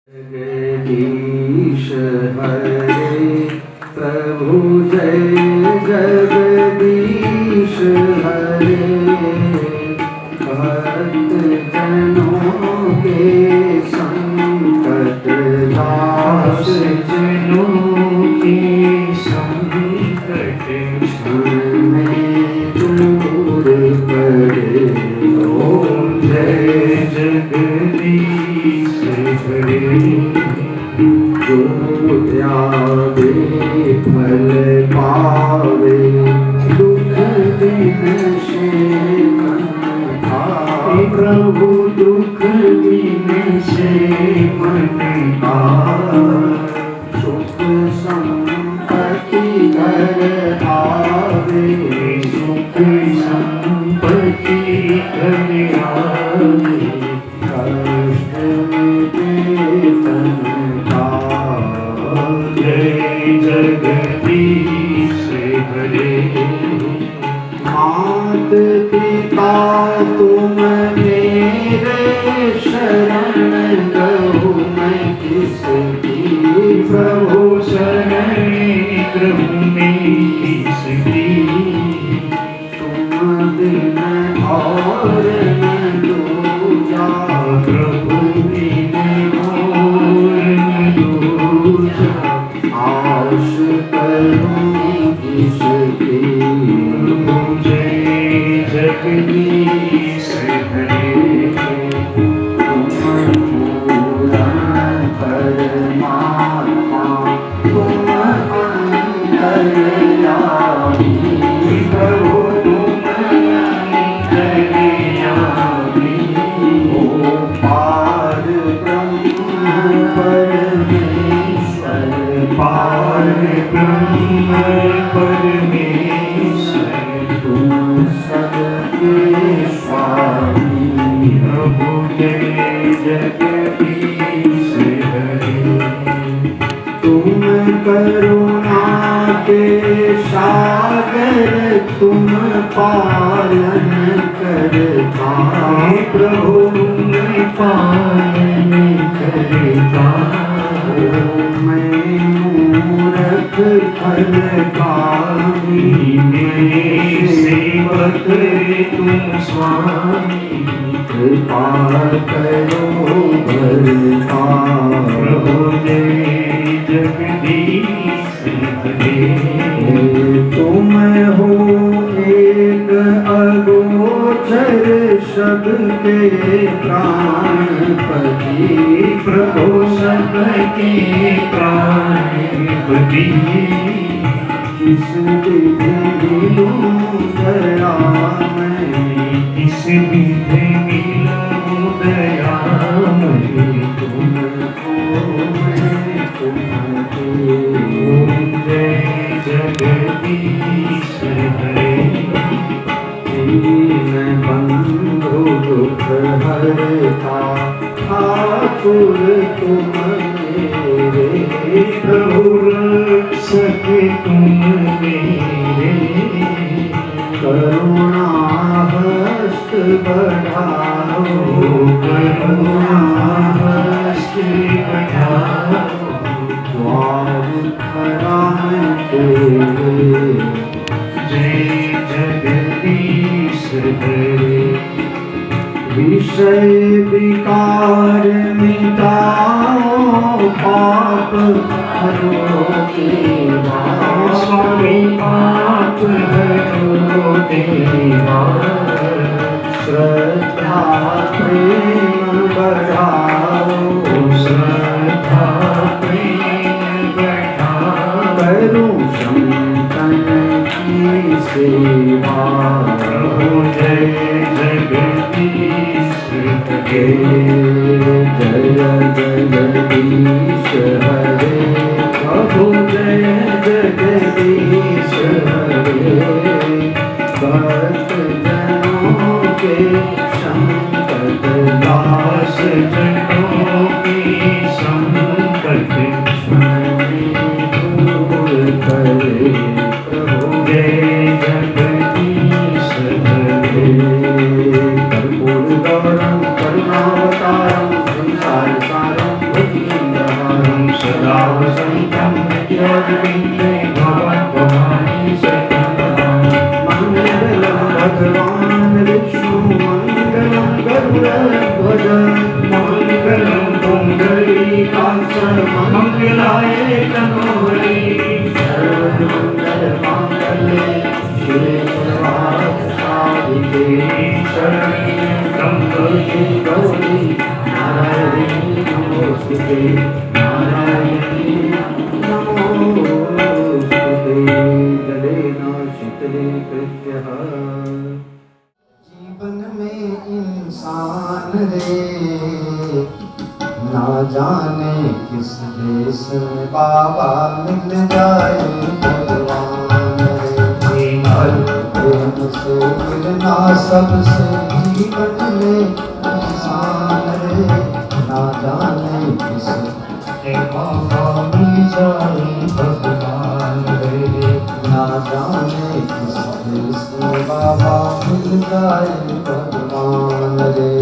जगदीश हरे प्रभु जय जगदीश हरे भक्त जनों के संकट दास जनों के संकट क्षण में दूर करे। ओम जय जगदीश हरे जो त्यागे फल पावे दुख दिन से मन भावे। प्रभु दुख दिन से मन भावे सुख संपत्ति घर आवे। सुख संपत्ति घर आवे कष्ट जगदीश हरे। मात पिता तुम मेरे शरण गहु मैं किसकी। प्रभु शरण प्रभु में किसकी। तुम बिन और न दूजा प्रभु बिन और न दूजा। आश करूं किसकी। जय जगदीश हरे तुम पूर्ण परमात्मा तुम अंतर्यामी। प्रभु तुम अंतर्यामी। ओ पार ब्रह्म परमेश्वर पार ब्रह्म परमेश्वर तुम सबके स्वामी। प्रभु जय जगदीश हरे तुम करुणा के सागर तुम पालन करता। प्रभु तुम पालन करता। मैं मूर्ख फलकारी मेरे सेवक तुम स्वामी। कृपा करो भरता। प्रभु जय जगदीश हरे तुम हो एक अगोचर सबके प्राणपति। प्रभु सबके प्राणपति। किस विधि मिलूं दया मैं किस विधि मिलूं दया मैं। तुमको मैं तुमको। ओम जय जगदीश हरे दीन बंधु दुख हरता ठाकुर तुम मेरे। प्रभु रक्षक तुम मेरे। करुणा हस्त बढ़ाओ करुणा हस्त बढ़ाओ। द्वार खड़ा तेरे। जय जगदीश हरे विषय विकार मिटाओ पाप हरो देवा। स्वामी पाप हरो देवा। श्रद्धा प्रेम बढ़ाओ श्रद्धा प्रेम बढ़ाओ। करूं संतन की सेवा। प्रभु जय जगदीश हरे जय जगदीश हरे प्रभु जय जगदीश हरे। भक्त जनों के संकट दास जनों के संकट दूर करे। प्रभु जय जगदीश हरे कर्पूर गौरम करुणावतारम नारायणी नमोस्तुते नारायणी नमोस्तुते जलेन शीतलीकृत्यः। जीवन में इंसान रे ना जाने किस देश में बाबा मिल जाए भगवान रे। प्रेम से मिलना सबसे जीवन में इंसान रे ना जाने किस बाबा मिल जाए भगवान रे। ना जाने किस देश में बाबा मिल जाए भगवान रे।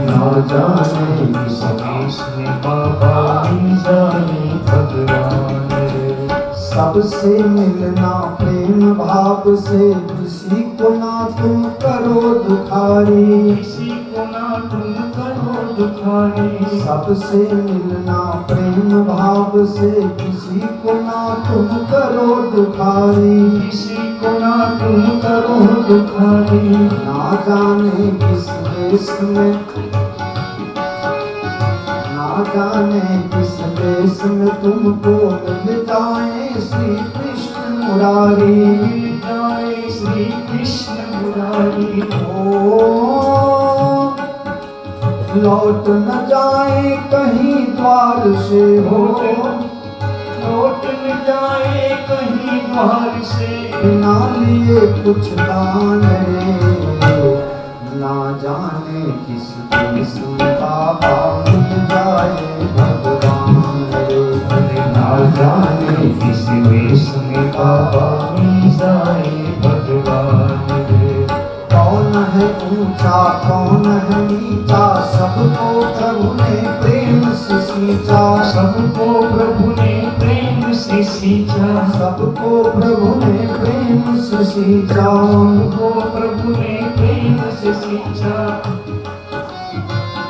ना जाने किस देश में बाबा मिल जाए भगवान रे। सबसे मिलना प्रेम भाव से किसी को ना तुम करो दुखारी। किसी को ना तुम करो दुखारी। सबसे मिलना प्रेम भाव से किसी को ना तुम करो दुखारी। किसी को ना तुम करो दुखारी। ना जाने किस देश में ना जाने किस देश में तुमको मिल जाए श्री कृष्ण मुरारी। मिल जाए श्री कृष्ण मुरारी। ओ लौट न जाए कहीं द्वार से हो। लौट न जाए कहीं द्वार से बिना लिए कुछ दान रे। ना जाने किस देश में बाबा मिल जाए भगवान रे। ना जाने किस देश में बाबा मिल जाए भगवान रे। कौन है ऊंचा कौन है नीचा सबको प्रभु ने प्रेम से सींचा। सबको प्रभु ने प्रेम से सींचा। सबको प्रभु ने प्रेम से सींचा। सबको प्रभु ने प्रेम से सींचा।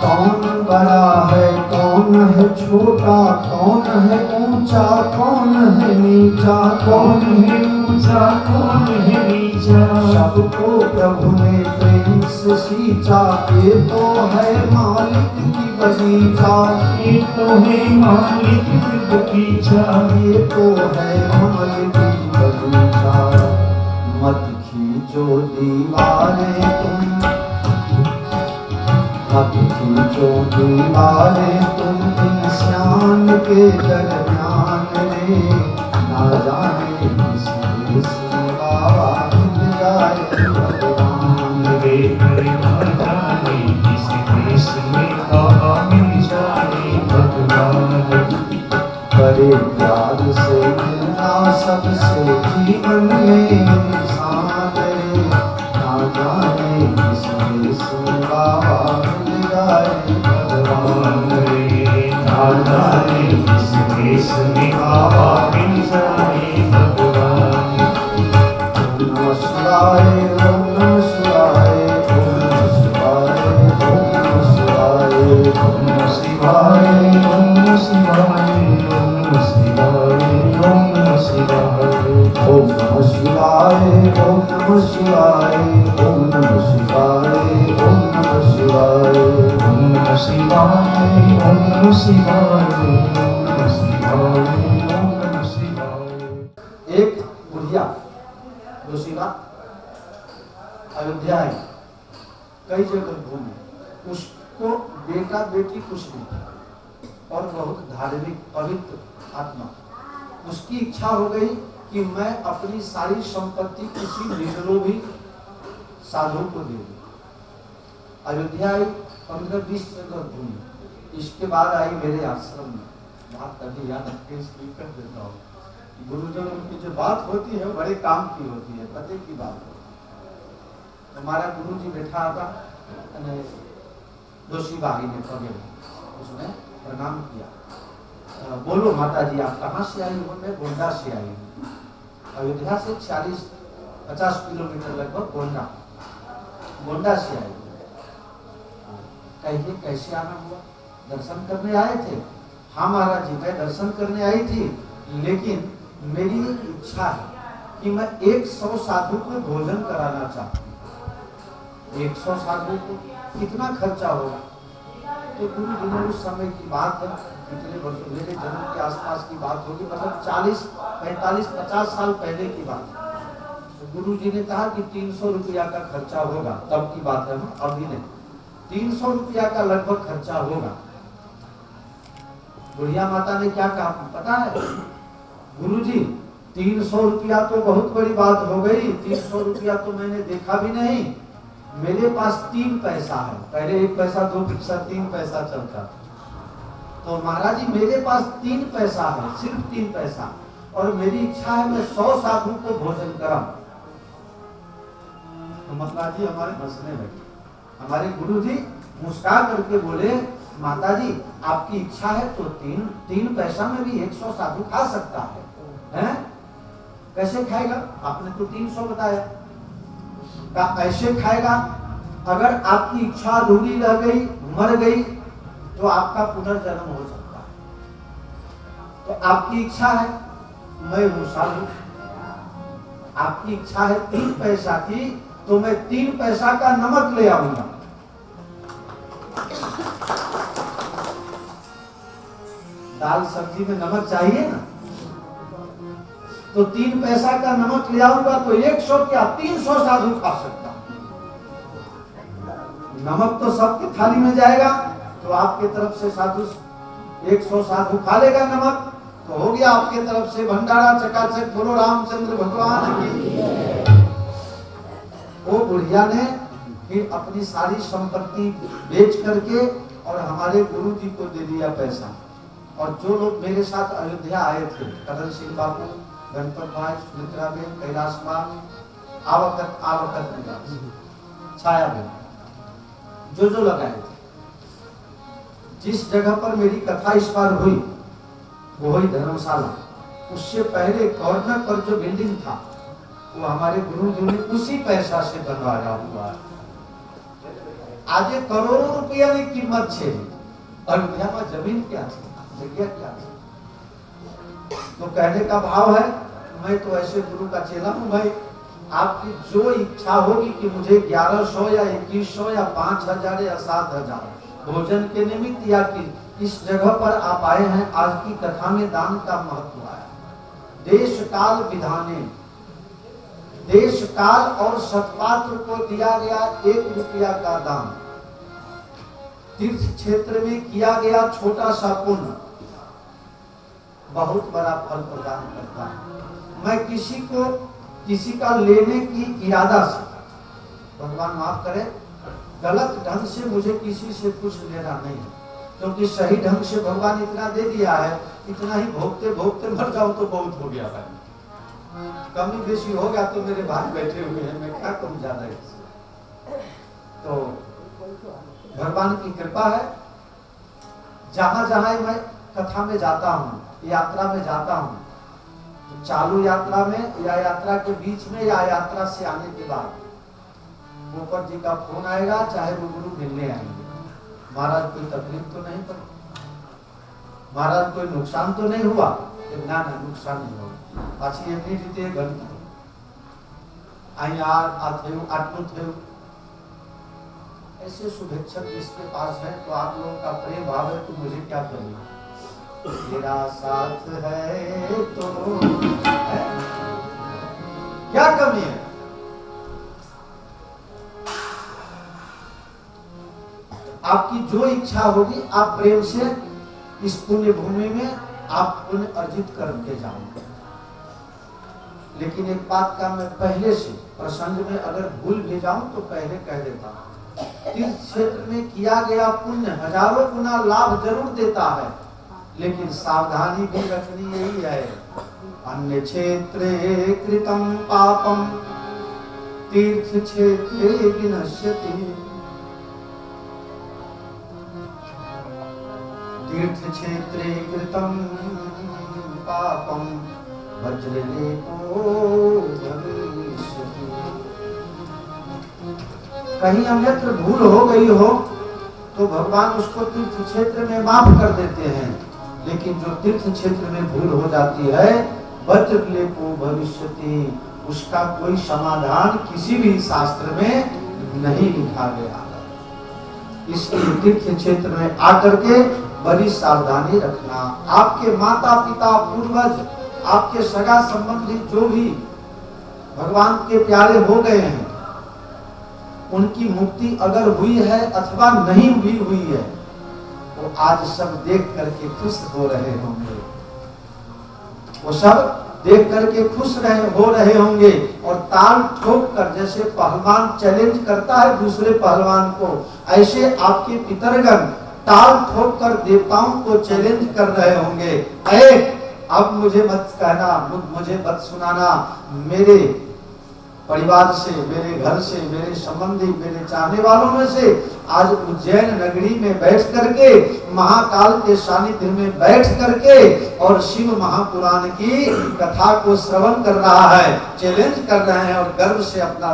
कौन बड़ा है कौन है छोटा कौन है ऊंचा कौन है नीचा। कौन है ऊंचा कौन है नीचा। सबको प्रभु ने प्रेम से सींचा। ये तो है मालिक की बगीचा। ये तो है मालिक की बगीचा। ये तो है मालिक की बगीचा। मत खींचो दीवारें तुम मत खींचो दीवारें तुम इंसान के दरमियान रे। ना जाने किस देश में बाबा मिल जाए भगवान रे। ना जाने किस देश में बाबा मिल जाए भगवान। बड़े प्यार से मिलना सबसे जीवन में इंसान रे। ना जाने किस देश में बाबा मिल जाए भगवान रे। ना जाने किस देश में बाबा मिल जाए भगवान। ओम नमः शिवाय ओम नमः शिवाय ओम नमः शिवाय ओम नमः शिवाय ओम नमः शिवाय ओम नमः शिवाय ओम नमः शिवाय ओम नमः शिवाय ओम नमः शिवाय ओम नमः शिवाय ओम नमः शिवाय ओम नमः शिवाय ओम नमः शिवाय ओम नमः शिवाय ओम नमः शिवाय ओम नमः शिवाय। एक बुढ़िया जोशीला अयोध्या है कई जगह घूमे। उसको बेटा बेटी कुछ नहीं और बहुत धार्मिक पवित्र आत्मा। उसकी इच्छा हो गई कि मैं अपनी सारी संपत्ति किसी निर्लोभी साधु को दे दूं। अयोध्या 15-20 जगह घूमी। इसके बाद आई मेरे आश्रम में। बात कभी याद रखके स्पीकर देता हूँ। गुरुजनों की जो बात होती है बड़े काम की होती है, पते की बात होती है। हमारा गुरु जी बैठा था जोशी बागी ने पगे उसने प्रणाम किया। बोलो माता जी आप कहाँ से आई हो? मैं गोंडा से आई हूँ। अयोध्या से 40-50 किलोमीटर लगभग गोंडा से आई। कहिए कैसे आना हुआ? दर्शन करने आए थे? हाँ महाराज जी मैं दर्शन करने आई थी, लेकिन मेरी इच्छा है कि मैं 100 साधु को भोजन कराना चाहती हूँ। 100 साधु को कितना खर्चा होगा? तो गुरु जी ने उस समय की बात है, इतने वर्षों मेरे जन्म के आसपास की बात होगी, मतलब 40, 45, 50 साल पहले की बात है। तो गुरु जी ने कहा कि 300 रुपया का खर्चा होगा, तब की बात है, अभी नहीं। 300 रुपया का लगभग खर्चा होगा। बुढ़िया माता ने क्या कहा पता है? गुरु जी 300 रुपया तो बहुत बड़ी बात हो गई, 300 रुपया तो मैंने देखा भी नहीं, मेरे पास 3 पैसा है। पहले 1 पैसा 2 पैसा 3 पैसा चलता। तो महाराज जी मेरे पास 3 पैसा है, सिर्फ 3 पैसा, और मेरी इच्छा है मैं 100 साधु को भोजन कराऊं। तो महाराज जी हमारे हंसने लगे। हमारे गुरु जी मुस्कुरा करके बोले, माता जी आपकी इच्छा है तो 3 पैसा में भी 100 साधु खा सकता है, हैं? कैसे खाएगा? आपने तो 300 बताया। ऐसे खाएगा, अगर आपकी इच्छा अधूरी रह गई, मर गई, तो आपका पुनर्जन्म हो सकता है। तो आपकी इच्छा है, मैं हूं साधु, आपकी इच्छा है 3 पैसा की, तो मैं 3 पैसा का नमक ले आऊंगा। दाल सब्जी में नमक चाहिए ना, तो 3 पैसा का नमक ले आऊंगा, तो 100 क्या 300 साधु खा सकता। नमक तो सबके थाली में जाएगा, तो आपके तरफ से साधु 100 साधु खा लेगा नमक, तो हो गया आपके तरफ से भंडारा चकाचक। बोलो रामचंद्र भगवान की। वो बुढ़िया ने फिर अपनी सारी संपत्ति बेच करके और हमारे गुरु जी को दे दिया पैसा। और जो लोग मेरे साथ अयोध्या आए थे, कदम सिंह बाबू, गणपत भाई, सुमित्रा बेन, कैलाश मान, आवकत छाया बेन, जो लगाए थे, जिस जगह पर मेरी कथा इस बार हुई वो हुई धर्मशाला। उससे पहले कॉर्नर पर जो बिल्डिंग था वो हमारे गुरु जी ने उसी पैसा से बनवाया हुआ। आज करोड़ों रुपया की कीमत छे। अयोध्या में जमीन क्या थी, जगह क्या थी? तो कहने का भाव है, मैं तो ऐसे गुरु का चेला हूं भाई, आपकी जो इच्छा होगी कि मुझे 1100 या 2100 या 5000 या 7000 भोजन के निमित्त, या कि इस जगह पर आप आए हैं, आज की कथा में दान का महत्व आया। देश काल विधाने, देश काल और सत्पात्र को दिया गया 1 रुपया का दान। तीर्थ क्षेत्र में किया गया छोटा सा पुण्य बहुत बड़ा फल प्रदान करता है। मैं किसी का लेने की इरादा से, भगवान माफ करे, गलत ढंग से मुझे किसी से कुछ लेना नहीं, क्योंकि सही ढंग से भगवान इतना दे दिया है, इतना ही भोगते भोगते मर जाऊं तो बहुत हो गया भाई। कमी बेसी हो गया तो मेरे भाई बैठे हुए हैं, मैं क्या कम ज्यादा है। तो भगवान की कृपा है, जहां जहां मैं कथा में जाता हूँ, यात्रा में जाता हूँ, तो चालू यात्रा में या यात्रा के बीच में या यात्रा से आने के बाद गोपर जी का फोन आएगा, चाहे वो गुरु मिलने आएंगे। महाराज कोई तकलीफ तो नहीं पड़ी, महाराज कोई नुकसान तो नहीं हुआ? ना नुकसान नहीं होगा। पाछी एमनी रीते घटना ऐसे शुभेच्छक जिसके पास है, तो आप लोगों का प्रेम भाव है, तो मुझे क्या करना, मेरा साथ है तो है? क्या कमी है? आपकी जो इच्छा होगी आप प्रेम से इस पुण्य भूमि में आप पुण्य अर्जित करके जाओगे। लेकिन एक बात का मैं पहले से प्रसंग में अगर भूल भी जाऊं तो पहले कह देता हूं, तीर्थ क्षेत्र में किया गया पुण्य हजारों गुना लाभ जरूर देता है, लेकिन सावधानी भी रखनी यही है। अन्य क्षेत्रे कृतं पापम तीर्थ क्षेत्रे विनश्यति। तीर्थ क्षेत्रे कृतं पापम वज्रलेपो भविष्यति। कहीं अन्यत्र भूल हो गई हो तो भगवान उसको तीर्थ क्षेत्र में माफ कर देते हैं, लेकिन जो तीर्थ क्षेत्र में भूल हो जाती है वज्रलेपो भविष्यति, उसका कोई समाधान किसी भी शास्त्र में नहीं लिखा गया। इसलिए तीर्थ क्षेत्र में आकर के बड़ी सावधानी रखना। आपके माता पिता पूर्वज, आपके सगा संबंधी जो भी भगवान के प्यारे हो गए हैं, उनकी मुक्ति अगर हुई है अथवा नहीं भी हुई है, वो आज सब देख करके खुश हो रहे होंगे। वो सब देख करके खुश हो रहे होंगे और ताल ठोक कर, जैसे पहलवान चैलेंज करता है दूसरे पहलवान को, ऐसे आपके पितरगण ताल ठोक कर देवताओं को चैलेंज कर रहे होंगे। अब मुझे मत कहना, मुझे मत सुनाना, मेरे परिवार से, मेरे घर से, मेरे संबंधी, मेरे चाहने वालों में से आज उज्जैन नगरी में बैठ करके, महाकाल के सानिध्य में बैठ करके और शिव महापुराण की कथा को श्रवण कर रहा है, चैलेंज कर रहे हैं और गर्व से अपना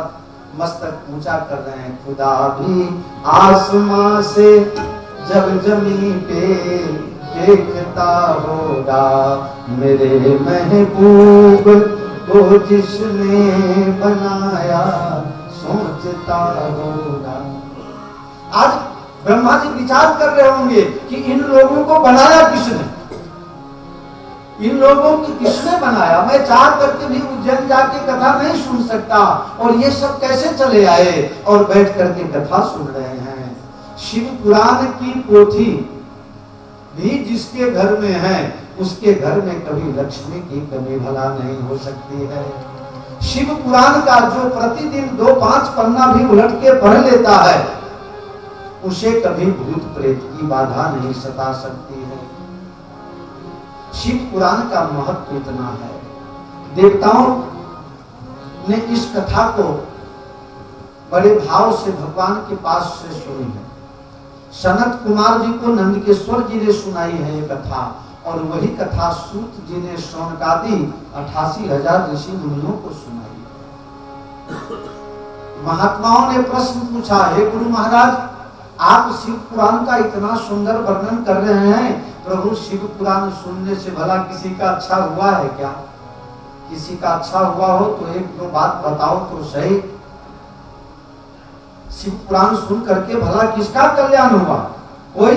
मस्तक ऊंचा कर रहे हैं। खुदा भी आसमां से जब जमीन पे देखता होगा, मेरे महबूब को जिसने बनाया सोचता होगा। आज ब्रह्मा जी विचार कर रहे होंगे कि इन लोगों को बनाया किसने, इन लोगों की किसने बनाया। मैं चाह करके भी उज्जैन जाके कथा नहीं सुन सकता और ये सब कैसे चले आए, और बैठ करके कथा सुन रहे हैं। शिव पुराण की पोथी भी जिसके घर में है, उसके घर में कभी लक्ष्मी की कमी भला नहीं हो सकती है। शिव पुराण का जो प्रतिदिन 2-5 पन्ना भी उलट के पढ़ लेता है, उसे कभी भूत प्रेत की बाधा नहीं सता सकती है। शिव पुराण का महत्व इतना है। देवताओं ने इस कथा को बड़े भाव से भगवान के पास से सुनी है। सनत कुमार जी को नंदकेश्वर जी ने सुनाई है ये कथा, और वही कथा सूत जी ने शौनकादि 88,000 ऋषि मुनियों को सुनाई। महात्माओं ने प्रश्न पूछा, हे गुरु महाराज, आप शिव पुराण का इतना सुंदर वर्णन कर रहे हैं, प्रभु शिव पुराण सुनने से भला किसी का अच्छा हुआ है क्या? किसी का अच्छा हुआ हो तो 1-2 बात बताओ तो सही। शिव पुराण सुन करके भला किसका कल्याण हुआ? कोई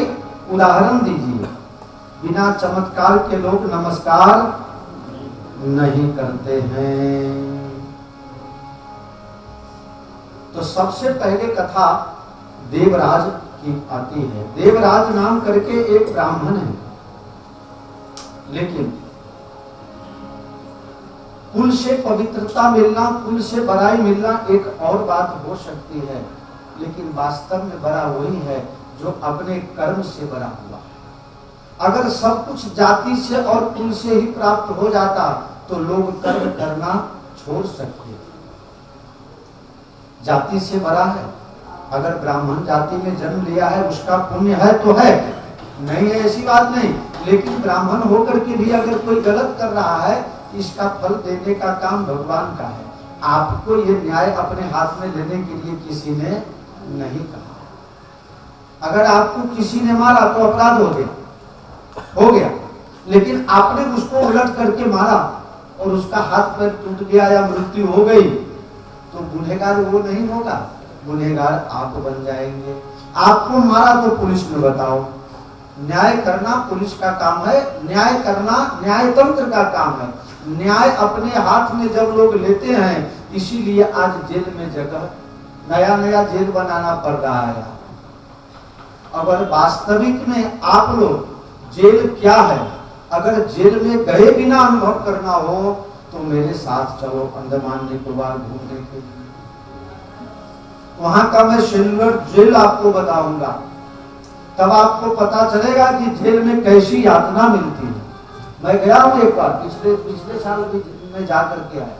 उदाहरण दीजिए। बिना चमत्कार के लोग नमस्कार नहीं करते हैं। तो सबसे पहले कथा देवराज की आती है। देवराज नाम करके एक ब्राह्मण है, लेकिन कुल से पवित्रता मिलना, कुल से बड़ाई मिलना एक और बात हो सकती है, लेकिन वास्तव में बड़ा वही है जो अपने कर्म से बड़ा हुआ। अगर सब कुछ जाति से और कुल से ही प्राप्त हो जाता तो लोग कर्म करना छोड़ सकते। जाति से बड़ा है, अगर ब्राह्मण जाति में जन्म लिया है उसका पुण्य है तो है, नहीं है ऐसी बात नहीं। लेकिन ब्राह्मण होकर के भी अगर कोई गलत कर रहा है, इसका फल देने का काम भगवान का है। आपको ये न्याय अपने हाथ में लेने के लिए किसी ने नहीं कहा। अगर आपको किसी ने मारा तो अपराध हो गया, लेकिन आपने उसको उलट करके मारा और उसका हाथ पैर टूट गया या मृत्यु हो गई, तो गुनहगार वो नहीं होगा, गुनहगार आप बन जाएंगे। आपको मारा तो पुलिस में बताओ। न्याय करना पुलिस का काम है, न्याय करना न्यायतंत्र का काम है। न्याय अपने हाथ में जब लोग लेते हैं, इसीलिए आज जेल में जगह नया जेल बनाना पड़ रहा है। अगर वास्तविक में आप लोग जेल क्या है, अगर जेल में गए बिना अनुभव करना हो तो मेरे साथ चलो अंडमान निकोबार घूमने के लिए। वहां का मैं सेलुलर जेल आपको बताऊंगा, तब आपको पता चलेगा कि जेल में कैसी यातना मिलती है। मैं गया हूं एक बार, पिछले साल भी मैं जा करके आया।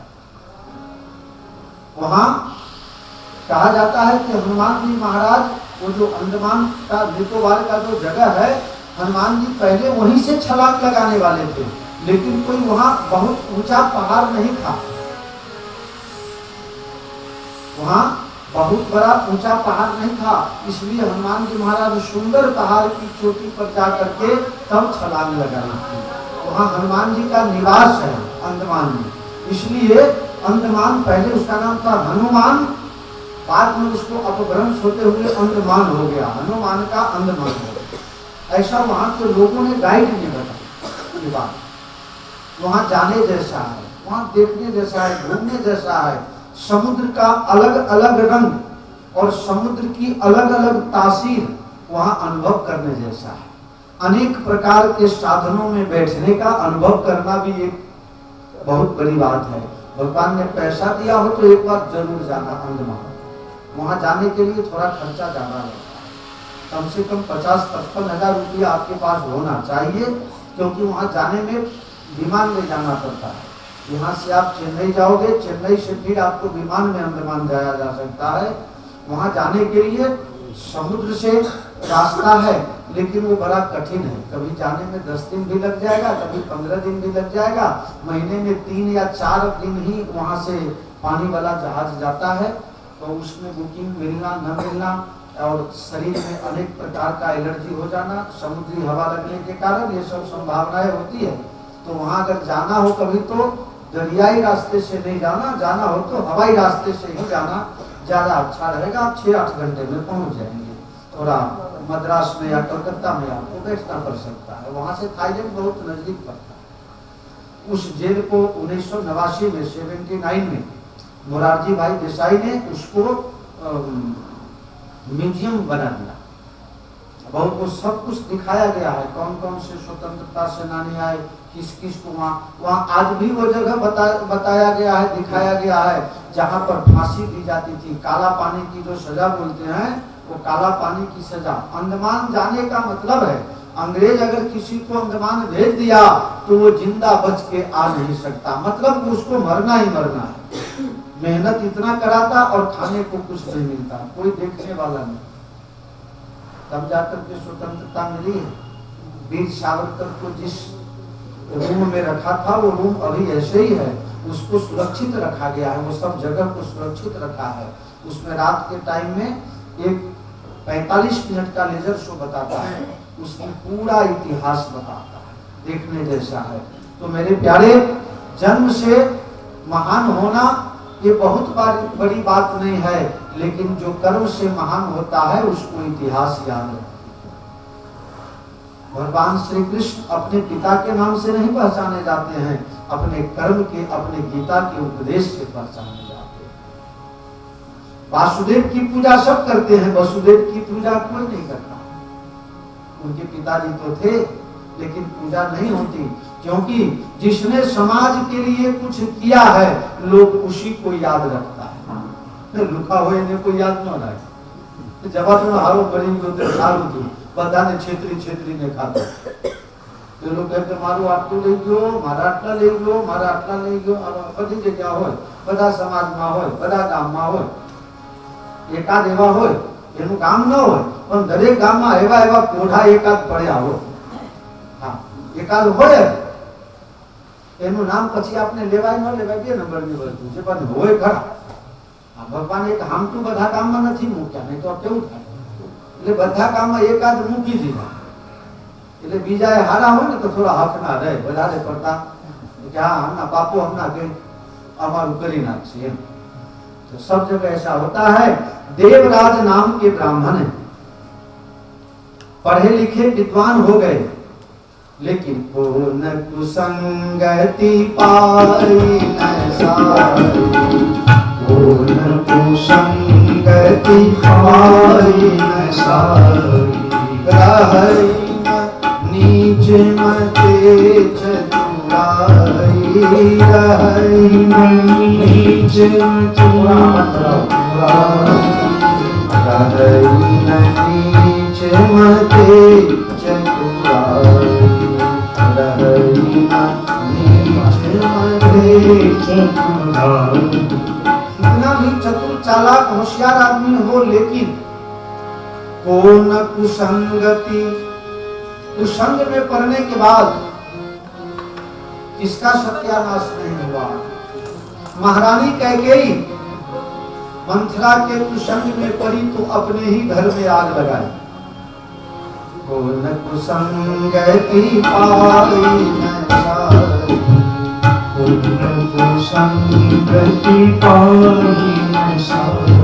वहां कहा जाता है कि हनुमान जी महाराज, वो जो अंडमान का निकोबार का जो जगह है, हनुमान जी पहले वहीं से छलांग लगाने वाले थे, लेकिन कोई वहां बहुत ऊंचा पहाड़ नहीं था। वहां बहुत बड़ा ऊंचा पहाड़ नहीं था, इसलिए हनुमान जी महाराज सुंदर पहाड़ की चोटी पर जा करके तब छलांग लगाई थी। वहां हनुमान जी का निवास है अंडमान में, इसलिए अंडमान, पहले उसका नाम था हनुमान बाद में उसको अपभ्रंश होते हुए अंधमान हो गया, हनुमान का अंधमान हो गया। ऐसा वहां के लोगों ने गाइड ने बताया ये बात। वहां जाने जैसा है, वहां देखने जैसा है, घूमने जैसा है। समुद्र का अलग अलग रंग और समुद्र की अलग अलग तासीर वहां अनुभव करने जैसा है। अनेक प्रकार के साधनों में बैठने का अनुभव करना भी एक बहुत बड़ी बात है। भगवान ने पैसा दिया हो तो एक बार जरूर जाना अंडमान। वहां जाने के लिए थोड़ा खर्चा ज्यादा लगता है, कम से कम 50-55 हजार रुपया आपके पास होना चाहिए, क्योंकि वहां जाने में विमान में जाना पड़ता है। यहाँ से आप चेन्नई जाओगे, चेन्नई से फिर आपको विमान में अंडमान जाया जा सकता है। वहां जाने के लिए समुद्र से रास्ता है, लेकिन वो बड़ा कठिन है। कभी जाने में 10 दिन भी लग जाएगा, कभी 15 दिन भी लग जाएगा। महीने में 3 या 4 दिन ही वहां से पानी वाला जहाज जाता है, तो उसमें बुकिंग मिलना न मिलना और शरीर में अनेक प्रकार का एलर्जी हो जाना समुद्री हवा लगने के कारण, ये सब संभावनाएं होती है। तो वहां अगर जाना हो कभी तो दरियाई रास्ते से नहीं जाना, जाना हो तो हवाई रास्ते से ही जाना ज्यादा अच्छा रहेगा। आप 6-8 घंटे में पहुंच जाएंगे। थोड़ा मद्रास में या कलकत्ता में आपको बैठना पड़ सकता है। वहां से थाईलैंड बहुत नजदीक पड़ता है। उस जेल को 1989 में 79 में मोरारजी भाई देसाई ने उसको म्यूजियम बना दिया। बहुत वो सब कुछ दिखाया गया है, कौन कौन से स्वतंत्रता सेनानी आए, किस किस को वहाँ आज भी वो जगह बताया गया है, दिखाया गया है जहाँ पर फांसी दी जाती थी। काला पानी की जो सजा बोलते हैं वो काला पानी की सजा। अंडमान जाने का मतलब है अंग्रेज अगर किसी को अंडमान भेज दिया तो वो जिंदा बच के आ नहीं सकता, मतलब उसको मरना ही मरना है। मेहनत इतना कराता और खाने को कुछ नहीं मिलता, कोई देखने वाला नहीं। तब जाकर के स्वतंत्रता मिली है। वीर सावरकर को जिस रूम में रखा था वो रूम अभी ऐसे ही है, उसको सुरक्षित रखा गया है, वो सब जगह को सुरक्षित रखा है। उसमें रात के टाइम में एक 45 मिनट का लेजर शो बताता है, उसकी पूरा इतिहास बताता है, देखने जैसा है। तो मेरे प्यारे, जन्म से महान होना ये बहुत बड़ी बात नहीं है, लेकिन जो कर्म से महान होता है उसको इतिहास याद है। भगवान श्री कृष्ण अपने पिता के नाम से नहीं पहचाने जाते हैं, अपने कर्म के, अपने गीता के उपदेश से पहचाने जाते हैं। वासुदेव की पूजा सब करते हैं, वसुदेव की पूजा कोई नहीं करता। उनके पिताजी तो थे लेकिन पूजा नहीं होती, क्योंकि जिसने समाज के लिए कुछ किया है लोग उसी को याद रखता है। लुका हुए ने कोई याद न रहे। जब हारो बड़ी सारू थी बधाने छेत्री ने खाते, तो लोग कहते मारू आटलू लई गयो, मारा आटला लई गयो, मारा आटला लई गयो। बधी जग्या होय, बधा समाजમાં હોય, बधा ગામમાં હોય, એકાદ એવા હોય, એનું ગામ ન હોય પણ દરેક ગામમાં એવા કોઠા એકાદ પડ્યા હોય। હા, એકાદ હોય એનું નામ પછી આપણે લેવાય ન લેવાય બે નંબરની વસ્તુ છે, પણ હોય ખરા। ભગવાન એક હામટું બધા કામમાં નથી મૂક્યા, નહીં તો કેવું થાય। એટલે બધા કામમાં એકાદ મૂકી દીધા, એટલે બીજાએ હારા હોય ને તો થોડા હક ના રહે, વધારે પડતા કે હા હમણાં બાપુ હમણાં કઈ અમારું કરી નાખશે એમ। तो सब जगह ऐसा होता है। देवराज नाम के ब्राह्मण हैं, पढ़े लिखे विद्वान हो गए, लेकिन पूर्ण कुसंगति पाई न सारी, पूर्ण कुसंगति पाई न सारी, ग्रहई नीच मते चतुराई, ग्रहई नीच चतुराई, ग्रहई नीच मते चतुराई, ग्रहई नीच मते चतुराई। इतना भी चतुर चालाक होशियार आदमी हो, लेकिन कौन कुसंगति, कुसंग में पड़ने के बाद किसका सत्यानाश नहीं हुआ। महारानी कैकेयी मंथरा के कुसंग में पड़ी तो अपने ही घर में आग लगाई। कौन कुसंगति पाई न सारी, कौन कुसंगति पाई न सारी,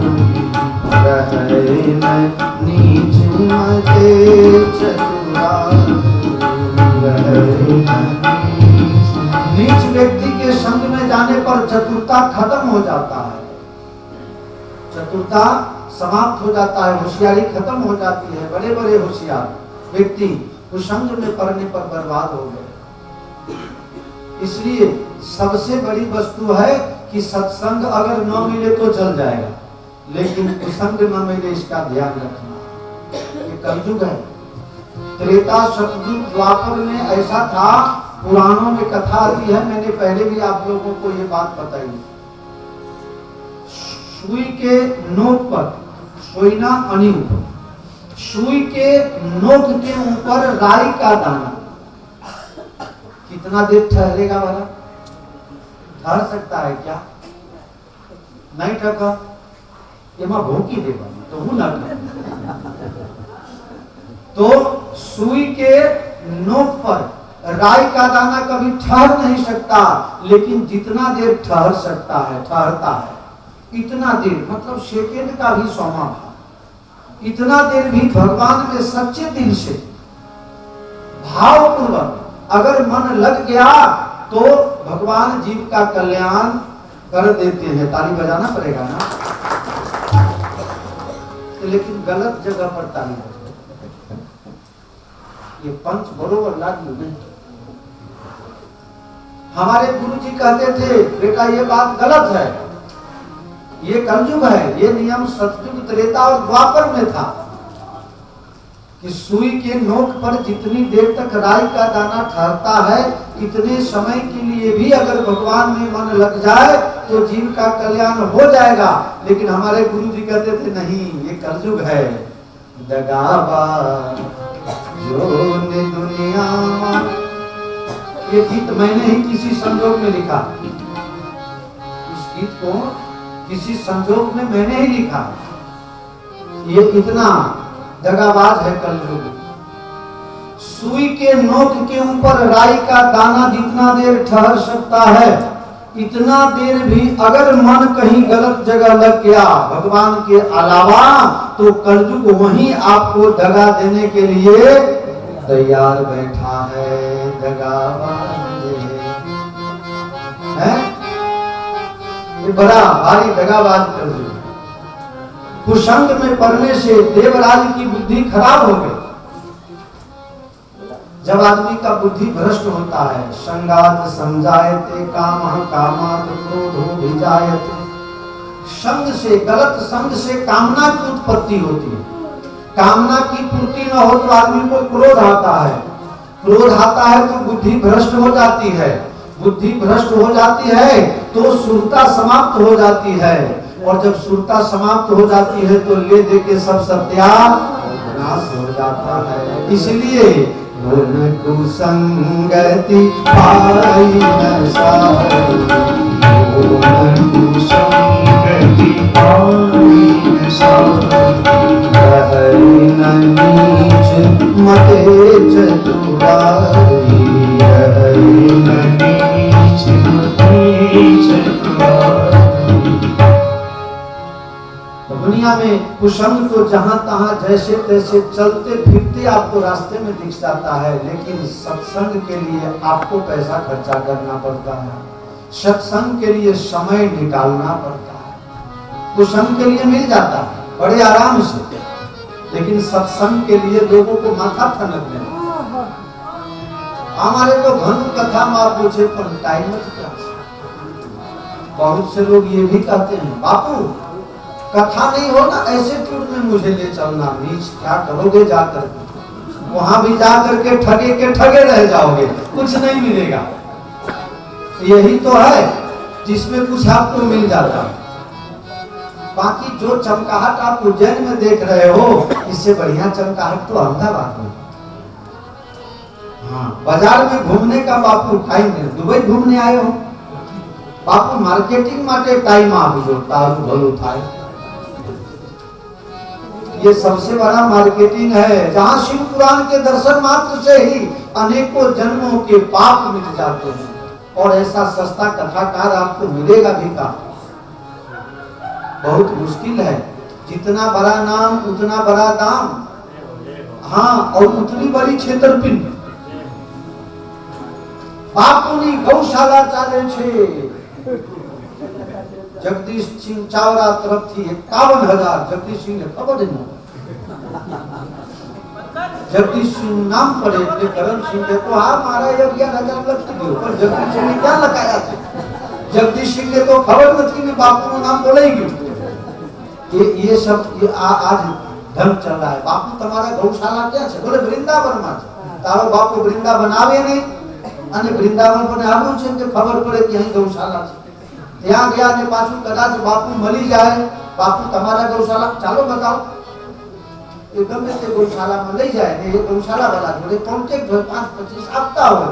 रहे न नीच मते चतुराई। नीच व्यक्ति के संग में जाने पर चतुरता खत्म हो जाता है, चतुरता समाप्त हो जाता है, होशियारी खत्म हो जाती है। बड़े बड़े होशियार व्यक्ति कुसंग में पड़ने पर बर्बाद हो गए। इसलिए सबसे बड़ी वस्तु है कि सत्संग अगर न मिले तो चल जाएगा, लेकिन कुसंग न मिले इसका ध्यान रखना। ये कलयुग है। त्रेता सतयुग द्वापर में ऐसा था, पुराणों में कथा आती है, मैंने पहले भी आप लोगों को ये बात बताई। सुई के नोक पर, सोइना अनिल, सुई के नोक के ऊपर राई का दाना कितना देर ठहरेगा वाला? ठहर सकता है क्या? नहीं ठहरा। ये मां भूखी देगा तो हूं ना। तो सुई के नोक पर राई का दाना कभी ठहर नहीं सकता, लेकिन जितना देर ठहर सकता है ठहरता है। इतना देर मतलब सेकेंड का भी सौमा था। इतना देर भी भगवान में सच्चे दिल से भावपूर्वक अगर मन लग गया तो भगवान जीव का कल्याण कर देते हैं। ताली बजाना पड़ेगा ना, लेकिन गलत जगह पर ताली बजाए। ये पंच बरोबर लागू नहीं। हमारे गुरु जी कहते थे, बेटा ये बात गलत है, ये कलयुग है। ये नियम सतयुग, त्रेता और द्वापर में था कि सुई के नोक पर जितनी देर तक राई का दाना ठहरता है, इतने समय के लिए भी अगर भगवान में मन लग जाए तो जीव का कल्याण हो जाएगा। लेकिन हमारे गुरु जी कहते थे नहीं, ये कलयुग है। दगाबाज जो ने दुनिया, ये गीत मैंने ही किसी संजोग में लिखा। इस गीत को किसी संजोग में मैंने ही लिखा। ये कितना दगाबाज है कलयुग। सुई के नोक के ऊपर राई का दाना जितना देर ठहर सकता है, इतना देर भी अगर मन कहीं गलत जगह लग गया भगवान के अलावा, तो कलयुग वहीं आपको दगा देने के लिए तैयार बैठा है। दगाबाज है, ये बड़ा भारी दगाबाज कलयुग। कुसंग में पड़ने से देवराज की बुद्धि खराब हो गई। जब आदमी का बुद्धि भ्रष्ट होता है, संगात संजायते कामः कामात् क्रोधो विजायते। संग से, गलत संग से कामना की उत्पत्ति होती है। कामना की पूर्ति न हो तो आदमी को क्रोध आता है, क्रोध आता है तो बुद्धि भ्रष्ट हो जाती है, बुद्धि भ्रष्ट हो जाती है तो सुरता समाप्त हो जाती है, और जब सुरता समाप्त हो जाती है तो ले दे के सब सत्यानाश हो जाता है। इसलिए कुसंगति पाई न साई, कुसंगति पाई न साई, रहे न नीच मते चतुराई, रहे न नीच मते चतुराई। दुनिया में कुसंग तो जहां तहां जैसे तैसे चलते फिरते आपको रास्ते में दिख जाता है, लेकिन सत्संग के लिए आपको पैसा खर्चा करना पड़ता है, सत्संग के लिए समय निकालना पड़ता है। कुसंग के लिए मिल जाता है बड़े आराम से, लेकिन सत्संग के लिए लोगों को माथा ठनक देना। हमारे तो घन कथा में आप पूछे पर टाइम बहुत से लोग ये भी कहते हैं, बापू कथा नहीं हो ना ऐसे टूट में मुझे ले चलना, नीच क्या करोगे जाकर, वहां भी जाकर के ठगे रह जाओगे, कुछ नहीं मिलेगा। यही तो है जिसमें कुछ आपको मिल जाता। बाकी जो चमकाहट आप उज्जैन में देख रहे हो, इससे बढ़िया चमकाहट तो अहमदाबाद में। हाँ, बाजार में घूमने का बापू टाइम है, दुबई घूमने आए हो बापू, मार्केटिंग माटे टाइम आप जो तारू भलो थाय। ये सबसे बड़ा मार्केटिंग है, जहां शिव पुराण के दर्शन मात्र से ही अनेकों जन्मों के पाप मिट जाते हैं, और ऐसा सस्ता कथाकार आपको मिलेगा भी का बहुत मुश्किल है। जितना बड़ा नाम उतना बड़ा दाम। हाँ, और उतनी बड़ी छेतरपिंड। बापूनी गौशाला चाले छे। जगदीश सिंह चावड़ा तरफ थी 51,000 जगदीश सिंह ने खबर नहीं। जगदीश सिंह नाम पड़े थे करण सिंह के तो हाँ मारा 11,000 लग चुके पर जगदीश सिंह ने क्या लगाया थे? जगदीश सिंह ने तो खबर नहीं कि बापू का नाम बोलेगी। ये सब आज धर्म चल रहा है। बापू तुम्हारा गौशाला क्या है? बोले वृंदावन में तारो बापू वृंदावन आवे नहीं અને વૃંદાવન પર આવ્યું છે કે ખબર પડે કે અહીં ગૌશાલા છે। ત્યાં ગયા ને પાછું કદાચ બાપુ મળી જાય, બાપુ તમારા ગૌશાલા ચાલો બતાવો। એ ગમે તે ગૌશાલામાં લઈ જાય ને એ ગૌશાલા વાળા જોડે કોન્ટેક્ટ હોય 5-25 આપતા હોય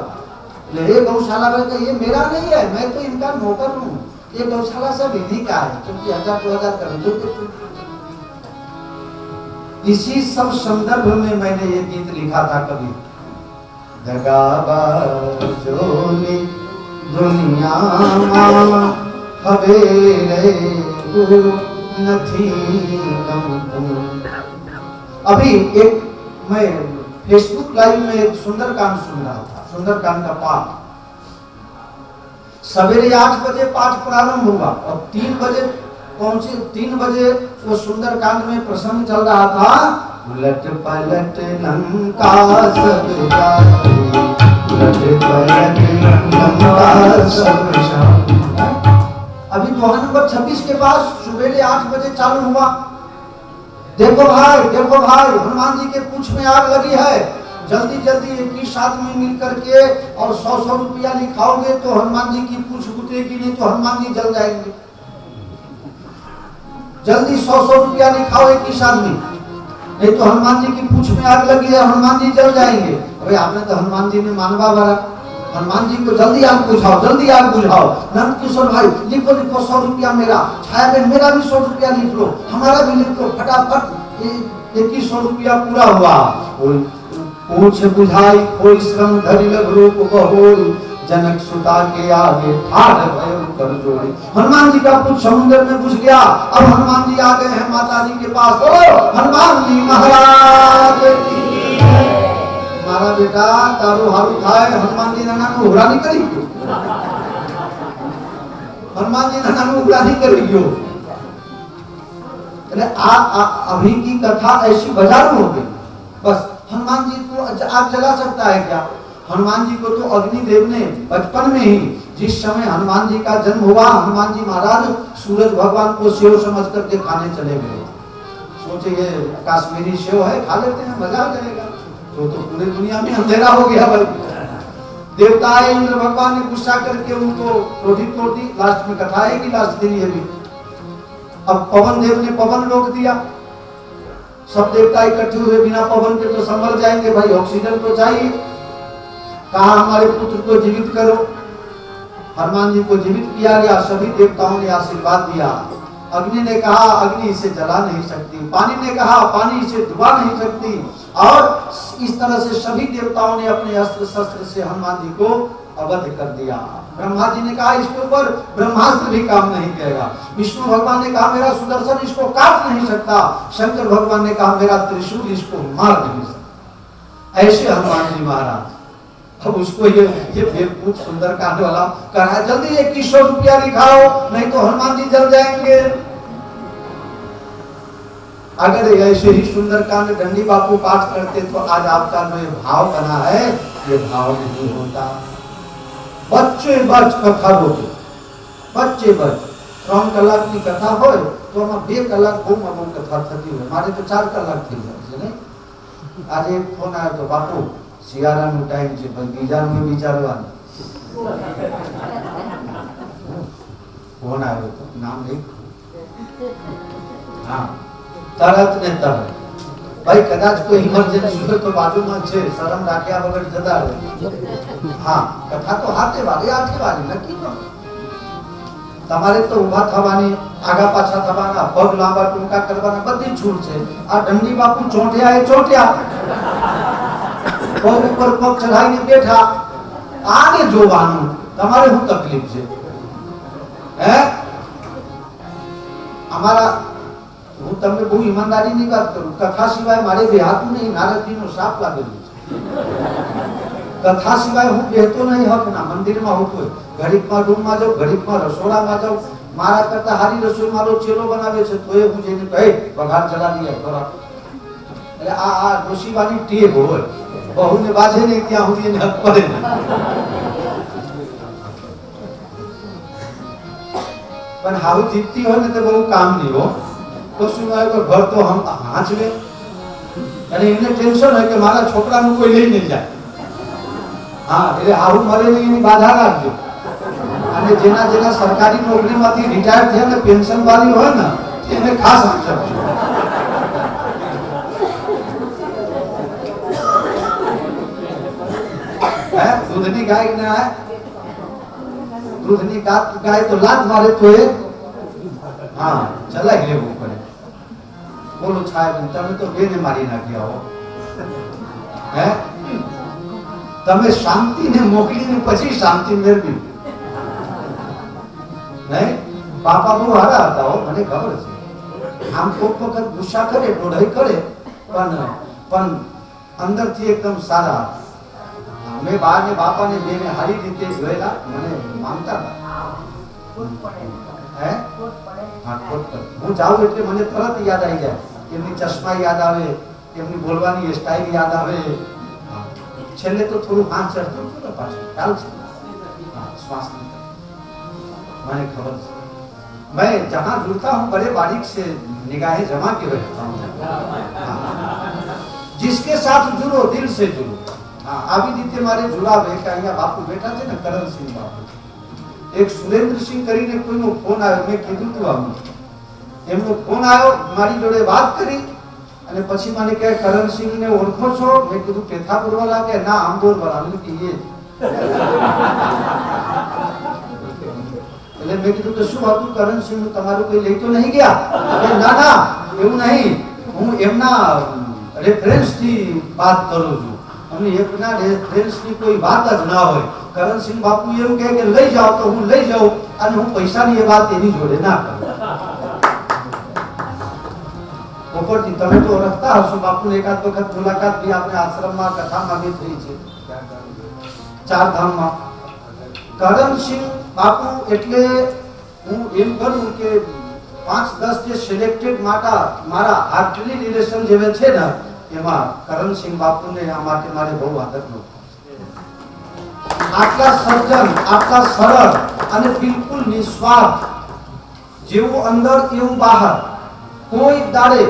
એટલે એ गौशाला वाला કે ये मेरा नहीं है, मैं तो इनका नौकर हूँ, ये गौशाला सब इन्हीं का है क्योंकि 1000-2000 कर दो। इसी सब संदर्भ में मैंने ये गीत लिखा था कभी। दगाबाजोनी दुनिया हवे रे नहीं। अभी एक मैं फेसबुक लाइव में एक सुंदरकांड सुन रहा था, सुंदरकांड का पाठ। सवेरे 8 बजे पाठ प्रारंभ हुआ और 3 बजे पहुंचे। 3 बजे वो सुंदरकांड में प्रसंग चल रहा था, उलट पलट लंका सब जाते, उलट पलट लंका सब जाते। अभी दोहा नंबर 26 के पास सुबह 8 बजे चालू हुआ। देखो भाई हनुमान जी के पूंछ में आग लगी है, जल्दी जल्दी एक ही साथ में मिल करके और 100-100 रुपया लिखाओगे तो हनुमान जी की पूंछ बुतेगी, नहीं तो हनुमान जी जल जाएंगे। जल्दी 100-100 रुपया लिखाओ एक ही साथ में, नहीं तो हनुमान जी की पूंछ में आग लगी है, हनुमान जी जल जाएंगे। अरे आपने तो हनुमान जी में मानवा भरा, हनुमान जी को जल्दी आग बुझाओ, जल्दी आग बुझाओ। नंद किशोर भाई लिखो 100 रुपया मेरा, छाया बहन मेरा भी 100 रुपया लिख लो, हमारा भी लिख लो फटाफट। 2100 रुपया पूरा हुआ। पूछ बुझाई कोई श्रम धरि लग रूप बहोई, जनक सुता के आगे ठाड़ भयो कर जोड़ी। हनुमान जी का पूछ समुद्र में घुस गया। अब हनुमान जी आ गए हैं माता जी के पास। बोलो हनुमान जी महाराज की। मारा बेटा तारू हारू खाए हनुमान जी नाना को हुरा नहीं करी, हनुमान जी नाना को हुरा नहीं करी। अभी की कथा ऐसी बाजारों हो गई। बस हनुमान जी को आग जला सकता है क्या? हनुमान जी को तो अग्निदेव ने बचपन में ही, जिस समय हनुमान जी का जन्म हुआ, हनुमान जी महाराज सूरज भगवान को सेव समझ करके खाने चले गए। सोचे ये कश्मीरी सेव है, खा लेते हैं मजा आ जाएगा। तो पूरी दुनिया में अंधेरा हो गया भाई। देवता इंद्र भगवान ने गुस्सा करके उनको रोटी तोड़ी। लास्ट में कथा है कि लास्ट दिन ये भी। अब पवन देव ने पवन रोक दिया। सब देवता इकट्ठे हुए, बिना पवन के तो संभल जाएंगे भाई, ऑक्सीजन तो चाहिए। कहा हमारे पुत्र को जीवित करो। हनुमान जी को जीवित किया गया। सभी देवताओं ने आशीर्वाद दिया। अग्नि ने कहा अग्नि इसे जला नहीं सकती, पानी ने कहा पानी इसे डुबा नहीं सकती। और इस तरह से सभी देवताओं ने अपने अस्त्र शस्त्र से हनुमान जी को अवध कर दिया। ब्रह्मा जी ने कहा इसके ऊपर ब्रह्मास्त्र भी काम नहीं करेगा। विष्णु भगवान ने कहा मेरा सुदर्शन इसको काट नहीं सकता। शंकर भगवान ने कहा मेरा त्रिशूल इसको मार नहीं सकता। ऐसे हनुमान जी महाराज। अब उसको ये बेवकूफ सुंदरकांड वाला कहा जल्दी 2100 रुपया लिखाओ, नहीं तो हनुमान जी जल जाएंगे। अगर ऐसे ही सुंदरकांड दंडी बापू पाठ करते तो आज आपका जो ये भाव बना है ये भाव नहीं होता। बच्चे बच कथा होती, बच्चे बच 3 कलाक की कथा हो तो हम 2 कलाक घूम कथा थती हो। मारे तो 4 कलाक थी नहीं। आज एक फोन आया तो बापू શિયાળાનું ટાઈમ છે પણ બીજાનું વિચારવાનું। ફોન આવ્યો તો નામ નહીં, હા તરત ને તરત ભાઈ કદાચ કોઈ ઇમરજન્સી હોય તો બાજુમાં છે, શરમ રાખ્યા વગર જતા રહે। હા કથા તો હાથે વાળી નક્કી ન તમારે તો ઊભા થવાની, આગા પાછા થવાના, પગ લાંબા ટૂંકા કરવાના બધી છૂટ છે। આ દંડી બાપુ ચોંટ્યા એ ચોંટ્યા, પગ ઉપર પગ ચઢાવીને બેઠા। આને જોવાનું તમારે શું તકલીફ છે? હે અમારા હું તમને બહુ ઈમાનદારીની વાત કરું, કથા સિવાય મારે બેહાતું નહીં. નારદજીનો શાપ લાગેલો છે. કથા સિવાય હું બેહતો નહીં હકના. મંદિરમાં હોતો હોય, ઘડીકમાં રૂમમાં જાઉં, ઘડીકમાં રસોડામાં જાઉં. મારા કરતા હારી રસોઈ મારો ચેલો બનાવે છે તો એ હું જઈને કહે વઘાર ચડાવી લે ખોરાક. એટલે આ ડોશીવાની ટેવ હોય, બહુને બાજે નહીં ત્યાં સુધી એને હક પડે નહીં. પણ હાવ જીતતી હોય ને તો બહુ કામ નહીં હો. તો શું હોય કે ઘર તો હમ હાંચવે, અને એને ટેન્શન હોય કે મારા છોકરાનું કોઈ લઈ નહીં જાય. હા, એટલે આવું મળે નહીં એની બાધા રાખજો. અને જેના જેના સરકારી નોકરીમાંથી રિટાયર થયા ને પેન્શન વાળી હોય ને એને ખાસ આપજો. દૂધની ગાય ના દૂધની ગાય તો લાત મારે તો એ હા ચલાઈ લેવું પડે. બોલો સાહેબ, તમે તો બેને મારી નાખ્યા હો. હે, તમે શાંતિને મોકલીને પછી શાંતિ મેળવી નહીં. બાપા બહુ હારા હતા હો, મને ખબર છે. આમ કોક વખત ગુસ્સા કરે, દોઢાઈ કરે, પણ અંદરથી એકદમ સારા. મેં બા ને બાપા ને બેને હારી રીતે જોયેલા, મને માનતા હતા. હે, હા, હું જાઉં એટલે મને તરત યાદ આવી જાય. એમની ચશ્મા યાદ આવે, એમની બોલવાની સ્ટાઇલ યાદ આવે. છેલ્લે તો થોડું હાથ ચડતું હતું ને પાછું ખ્યાલ છે. श्वास मैंने खबर से मैं जहाँ जुड़ता हूँ बड़े बारीक से निगाहें जमा के रखता हूँ। जिसके साथ जुड़ो दिल से जुड़ो। हाँ, આવી રીતે મારે जुड़ावे કે અહીંયા બાપુ બેઠા છે ને કરણસિંહ બાપુ, એક સુરેન્દ્ર સિંહ કરીને કોઈનો ફોન આવ્યો, મેં કીધું તું આમ એમનો ફોન આવ્યો, મારી જોડે વાત કરી અને પછી મને કહે કરણસિંહ ને ઓળખો છો? મેં કીધું પેથાપુર વાળા કે ના આંબોર વાળા. મેં કીધું એટલે મેં કીધું કે શું હતું કરણસિંહ તમારું કોઈ લઈ તો નહીં ગયા? ના ના એવું નહીં, હું એમના રેફરન્સ થી વાત કરું છું. અને એકના રેફરન્સ ની કોઈ વાત જ ના હોય. કરણસિંહ બાપુ એવું કહે કે લઈ જાઓ તો હું લઈ જાઉં, અને હું પૈસાની એ વાત એની જોડે ના કરું. પોપટજી તમે તો ઓળખતા હશો બાપુને, એકાદ વખત મુલાકાત બી આપણે આશ્રમમાં કથામાં બી થઈ છે, ચારધામમાં. કરણસિંહ બાપુ એટલે હું એમ કરું કે 5-10 જે સિલેક્ટેડ મારા હાર્ટલી રિલેશન જેવે છે ને એમાં કરણસિંહ બાપુને આ માટે મારે બહુ આદરનો. આટલા સજ્જન, આટલા સરળ અને બિલકુલ નિસ્વાર્થ, જેવું અંદર એવું બહાર. કોઈ દાડે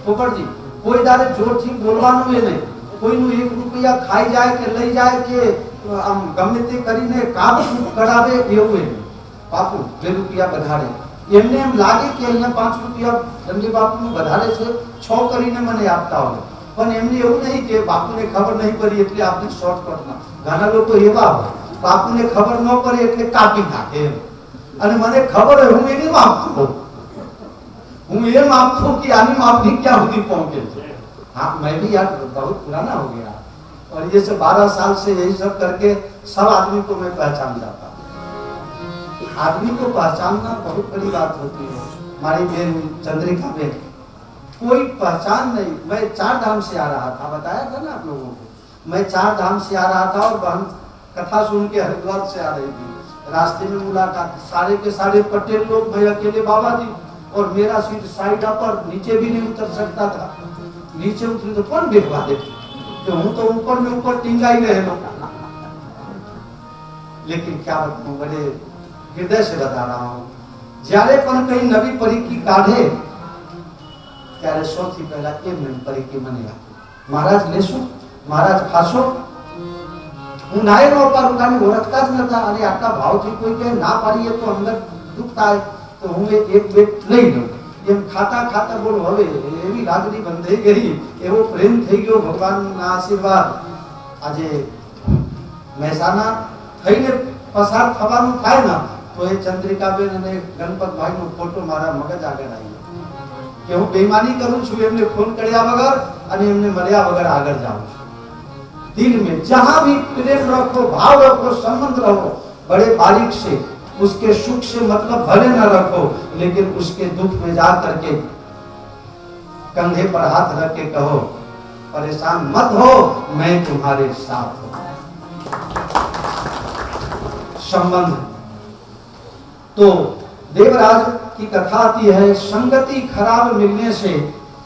પોપટજી કોઈ દાડે જોરથી બોલવાનું એ નહીં. કોઈનું 1 રૂપિયા ખાઈ જાય કે લઈ જાય કે આમ ગમે તે કરીને કામ કરાવે એવું નહીં. બાપુ 2 રૂપિયા વધારે, એમને એમ લાગે કે અહીંયા 5 રૂપિયા દંડી બાપુનું વધારે છે, 6 કરીને મને આપતા હોય. પણ એમને એવું નહીં કે બાપુને ખબર નહીં પડી એટલે આપણે શોર્ટકટમાં. ઘણા લોકો એવા હોય બાપુને ખબર ન પડે એટલે કાપી નાખે એમ. અને મને ખબર હોય હું એને માપતો હોઉં, હું ये मापता हूँ कि आनी मापनी क्या होती पहुंचे। हाँ, मैं भी यार बहुत पुराना हो गया और ये सब 12 साल से यही सब करके सब आदमी को मैं पहचान जाता हूँ। आदमी को पहचानना बहुत बड़ी बात होती है। हमारी बहन चंद्रिका बहन कोई पहचान नहीं। मैं 4 धाम से आ रहा था, बताया था ना आप लोगों को, मैं 4 धाम से आ रहा था और बहन कथा सुन के हरिद्वार से आ रही थी। रास्ते में मुलाकात, सारे के सारे पटेल लोग, मैं अकेले बाबा जी, और मेरा सीट साइड पर, नीचे भी नहीं उतर सकता था। नीचे उतरी तो कौन बिठवा दे, तो हूं तो ऊपर में ऊपर टिंगा ही रहे लोग। लेकिन क्या बताऊं, बड़े हृदय से बता रहा हूं, જ્યારે પણ કઈ નવી પરીક્ષી કાઢે ત્યારે સૌથી પહેલા એમ પરીક્ષી મને આપે, મહારાજ લેશું, મહારાજ ખાશો. હું નાય નો પારુકાને ઓળખતા જ નતા, અને આટલા ભાવથી કોઈ કે ના પાડીએ તો અંદર દુઃખ થાય, તો હું એક બેટ લઈ લઉં. એમ ખાતા ખાતા બોલો હવે એવી લાગણી બંધાઈ ગઈ, એવો પ્રેમ થઈ ગયો, ભગવાનના આશીર્વાદ. આજે મહેસાણા થઈને પસાર થવાનું થાય ને તો એ ચંદ્રિકાબેન અને ગણપતભાઈનો ફોટો મારા મગજ આગળ આવી કે હું બેઈમાની કરું છું, એમને ફોન કર્યા વગર અને એમને મળ્યા વગર આગળ જાઉં છું. दिल में जहां भी प्रेम रखो, भाव रखो, संबंध रखो, बड़े बारीक से उसके सुख से मतलब भले न रखो, लेकिन उसके दुख में जा करके कंधे पर हाथ रख के कहो, परेशान मत हो, मैं तुम्हारे साथ हूं। संबंध। तो देवराज की कथा आती है, संगति खराब मिलने से,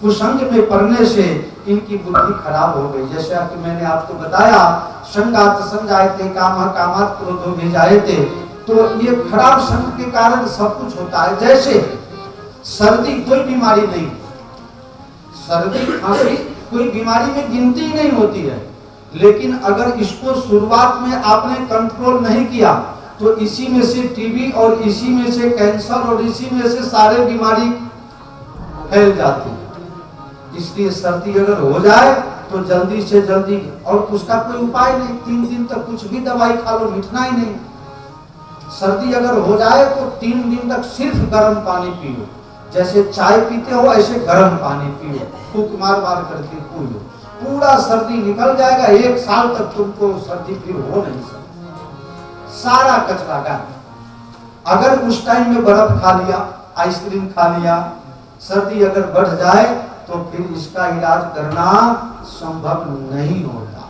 कुसंग में पड़ने से इनकी बुद्धि खराब हो गई। जैसे कि मैंने आपको बताया, संगात संजायते कामः कामात् क्रोधो भिजायते। तो ये खराब संग के कारण सब कुछ होता है। जैसे सर्दी कोई बीमारी नहीं, सर्दी खांसी कोई बीमारी में गिनती ही नहीं होती है, लेकिन अगर इसको शुरुआत में आपने कंट्रोल नहीं किया तो इसी में से टीबी और इसी में से कैंसर और इसी में से सारे बीमारी फैल जाती है। इसलिए सर्दी अगर हो जाए तो जल्दी से जल्दी, और उसका कोई उपाय नहीं, 3 दिन तक कुछ भी दवाई खा लो, मिटना ही नहीं। सर्दी अगर हो जाए तो 3 दिन तक सिर्फ गर्म पानी पियो, जैसे चाय पीते हो ऐसे गर्म पानी पियो, फूंक मार मार करके पियो, पूरा सर्दी निकल जाएगा। 1 साल तक तुमको सर्दी फिर हो नहीं सकती, सारा कचरा गायब। अगर उस टाइम में बर्फ खा लिया, आइसक्रीम खा लिया, सर्दी अगर बढ़ जाए तो फिर इसका इलाज करना संभव नहीं होता।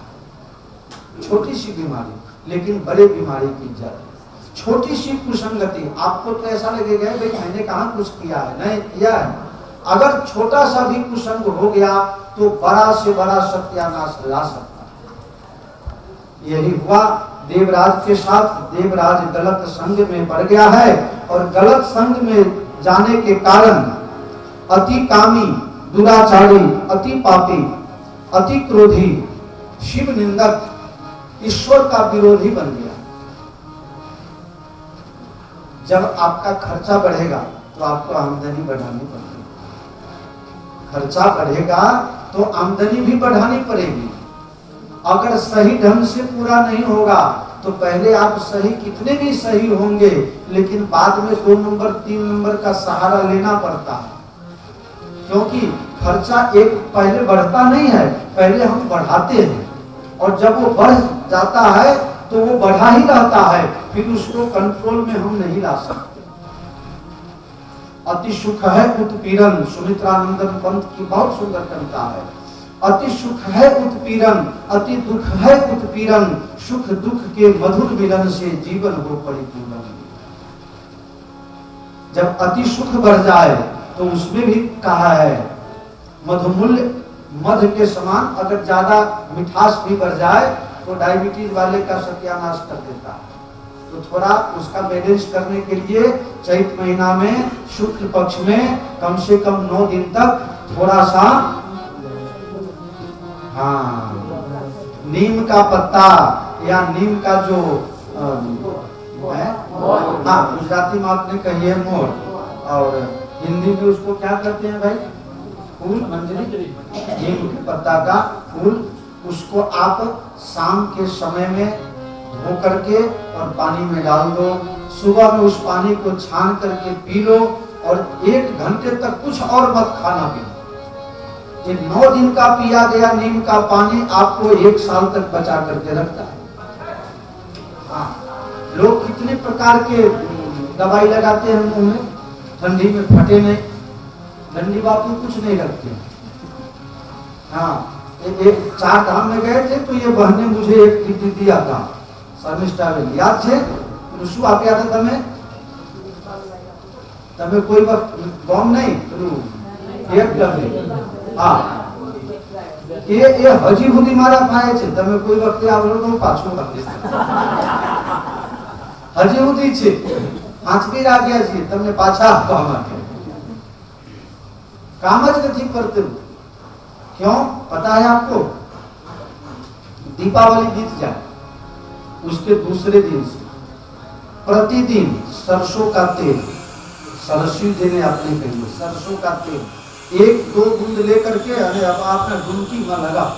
छोटी सी बीमारी, लेकिन बड़े बीमारी की जड़। छोटी सी कुसंगति, आपको तो ऐसा लगेगा भाई मैंने कहाँ कुछ किया है, नहीं किया है। अगर छोटा सा भी कुसंग हो गया तो बड़ा से बड़ा सत्यानाश ला सकता है। यही हुआ देवराज के साथ। देवराज गलत संग में पड़ गया है, और गलत संग में जाने के कारण अति कामी, दुराचारी, अति पापी, अति क्रोधी, शिव निंदक, ईश्वर का विरोधी बन गया। जब आपका खर्चा बढ़ेगा तो आपको आमदनी बढ़ानी पड़ेगी, खर्चा बढ़ेगा तो आमदनी भी बढ़ानी पड़ेगी। अगर सही ढंग से पूरा नहीं होगा तो पहले आप सही, कितने भी सही होंगे, लेकिन बाद में 2 नंबर 3 नंबर का सहारा लेना पड़ता है। क्योंकि खर्चा एक पहले बढ़ता नहीं है, पहले हम बढ़ाते हैं, और जब वो बढ़ जाता है तो वो बढ़ा ही रहता है, फिर उसको कंट्रोल में हम नहीं ला सकते। अति सुख है उत्पीड़न, सुमित्रानंदन पंत की बहुत सुंदर कविता है। अति सुख है उत्पीड़न, अति दुख है उत्पीड़न, सुख दुख के मधुर मिलन से जीवन हो परिपूर्ण। जब अति सुख बढ़ जाए तो उसमें भी कहा है मधुमूल्य, मध के समान अगर ज्यादा मिठास भी बढ़ जाए तो डायबिटीज वाले का सत्यानाश कर देता है। तो थोड़ा उसका बैलेंस करने के लिए चैत महीना में शुक्ल पक्ष में कम से कम 9 दिन तक थोड़ा सा, हाँ, नीम का पत्ता या नीम का जो है, हाँ, गुजराती में आपने कही है मोर, और हिंदी में उसको क्या कहते हैं भाई, फूल, मंजरी, नीम के पत्ता का फूल, उसको आप शाम के समय में धो करके और पानी में डाल दो, सुबह में उस पानी को छान करके पी लो, और 1 घंटे तक कुछ और मत खाना पीना। ये 9 दिन का पिया गया नीम का पानी आपको 1 साल तक बचा करके रखता है। हाँ, लोग कितने प्रकार के दवाई लगाते हैं मुंह में, ठंडी में फटे नहीं, डंडी बापू कुछ नहीं रखते। हाँ, एक 4 धाम में गए थे तो ये बहने मुझे एक टिकट दिया था, सर्विस्टावेल याद है, શું આપ્યા હતા તમે? તમે કોઈ વખત બોમ્બ નહીં, એક ડબ્બી, હા, એ હજી સુધી મારા પાસે છે, તમે કોઈ વખતે આવડો તો પાછું આપીશ, હજી સુધી છે, આંચકી રાખ્યા છીએ તમને પાછા આપવા માટે, काम ज नहीं करते। क्यों पता है आपको? दीपावली बीत जाए उसके दूसरे दिन से प्रतिदिन सरसों का तेल, सरसों जी ने आपने कही सरसों का तेल 1-2 बूंद लेकर के અને આપના ડુમકીમાં લગાવ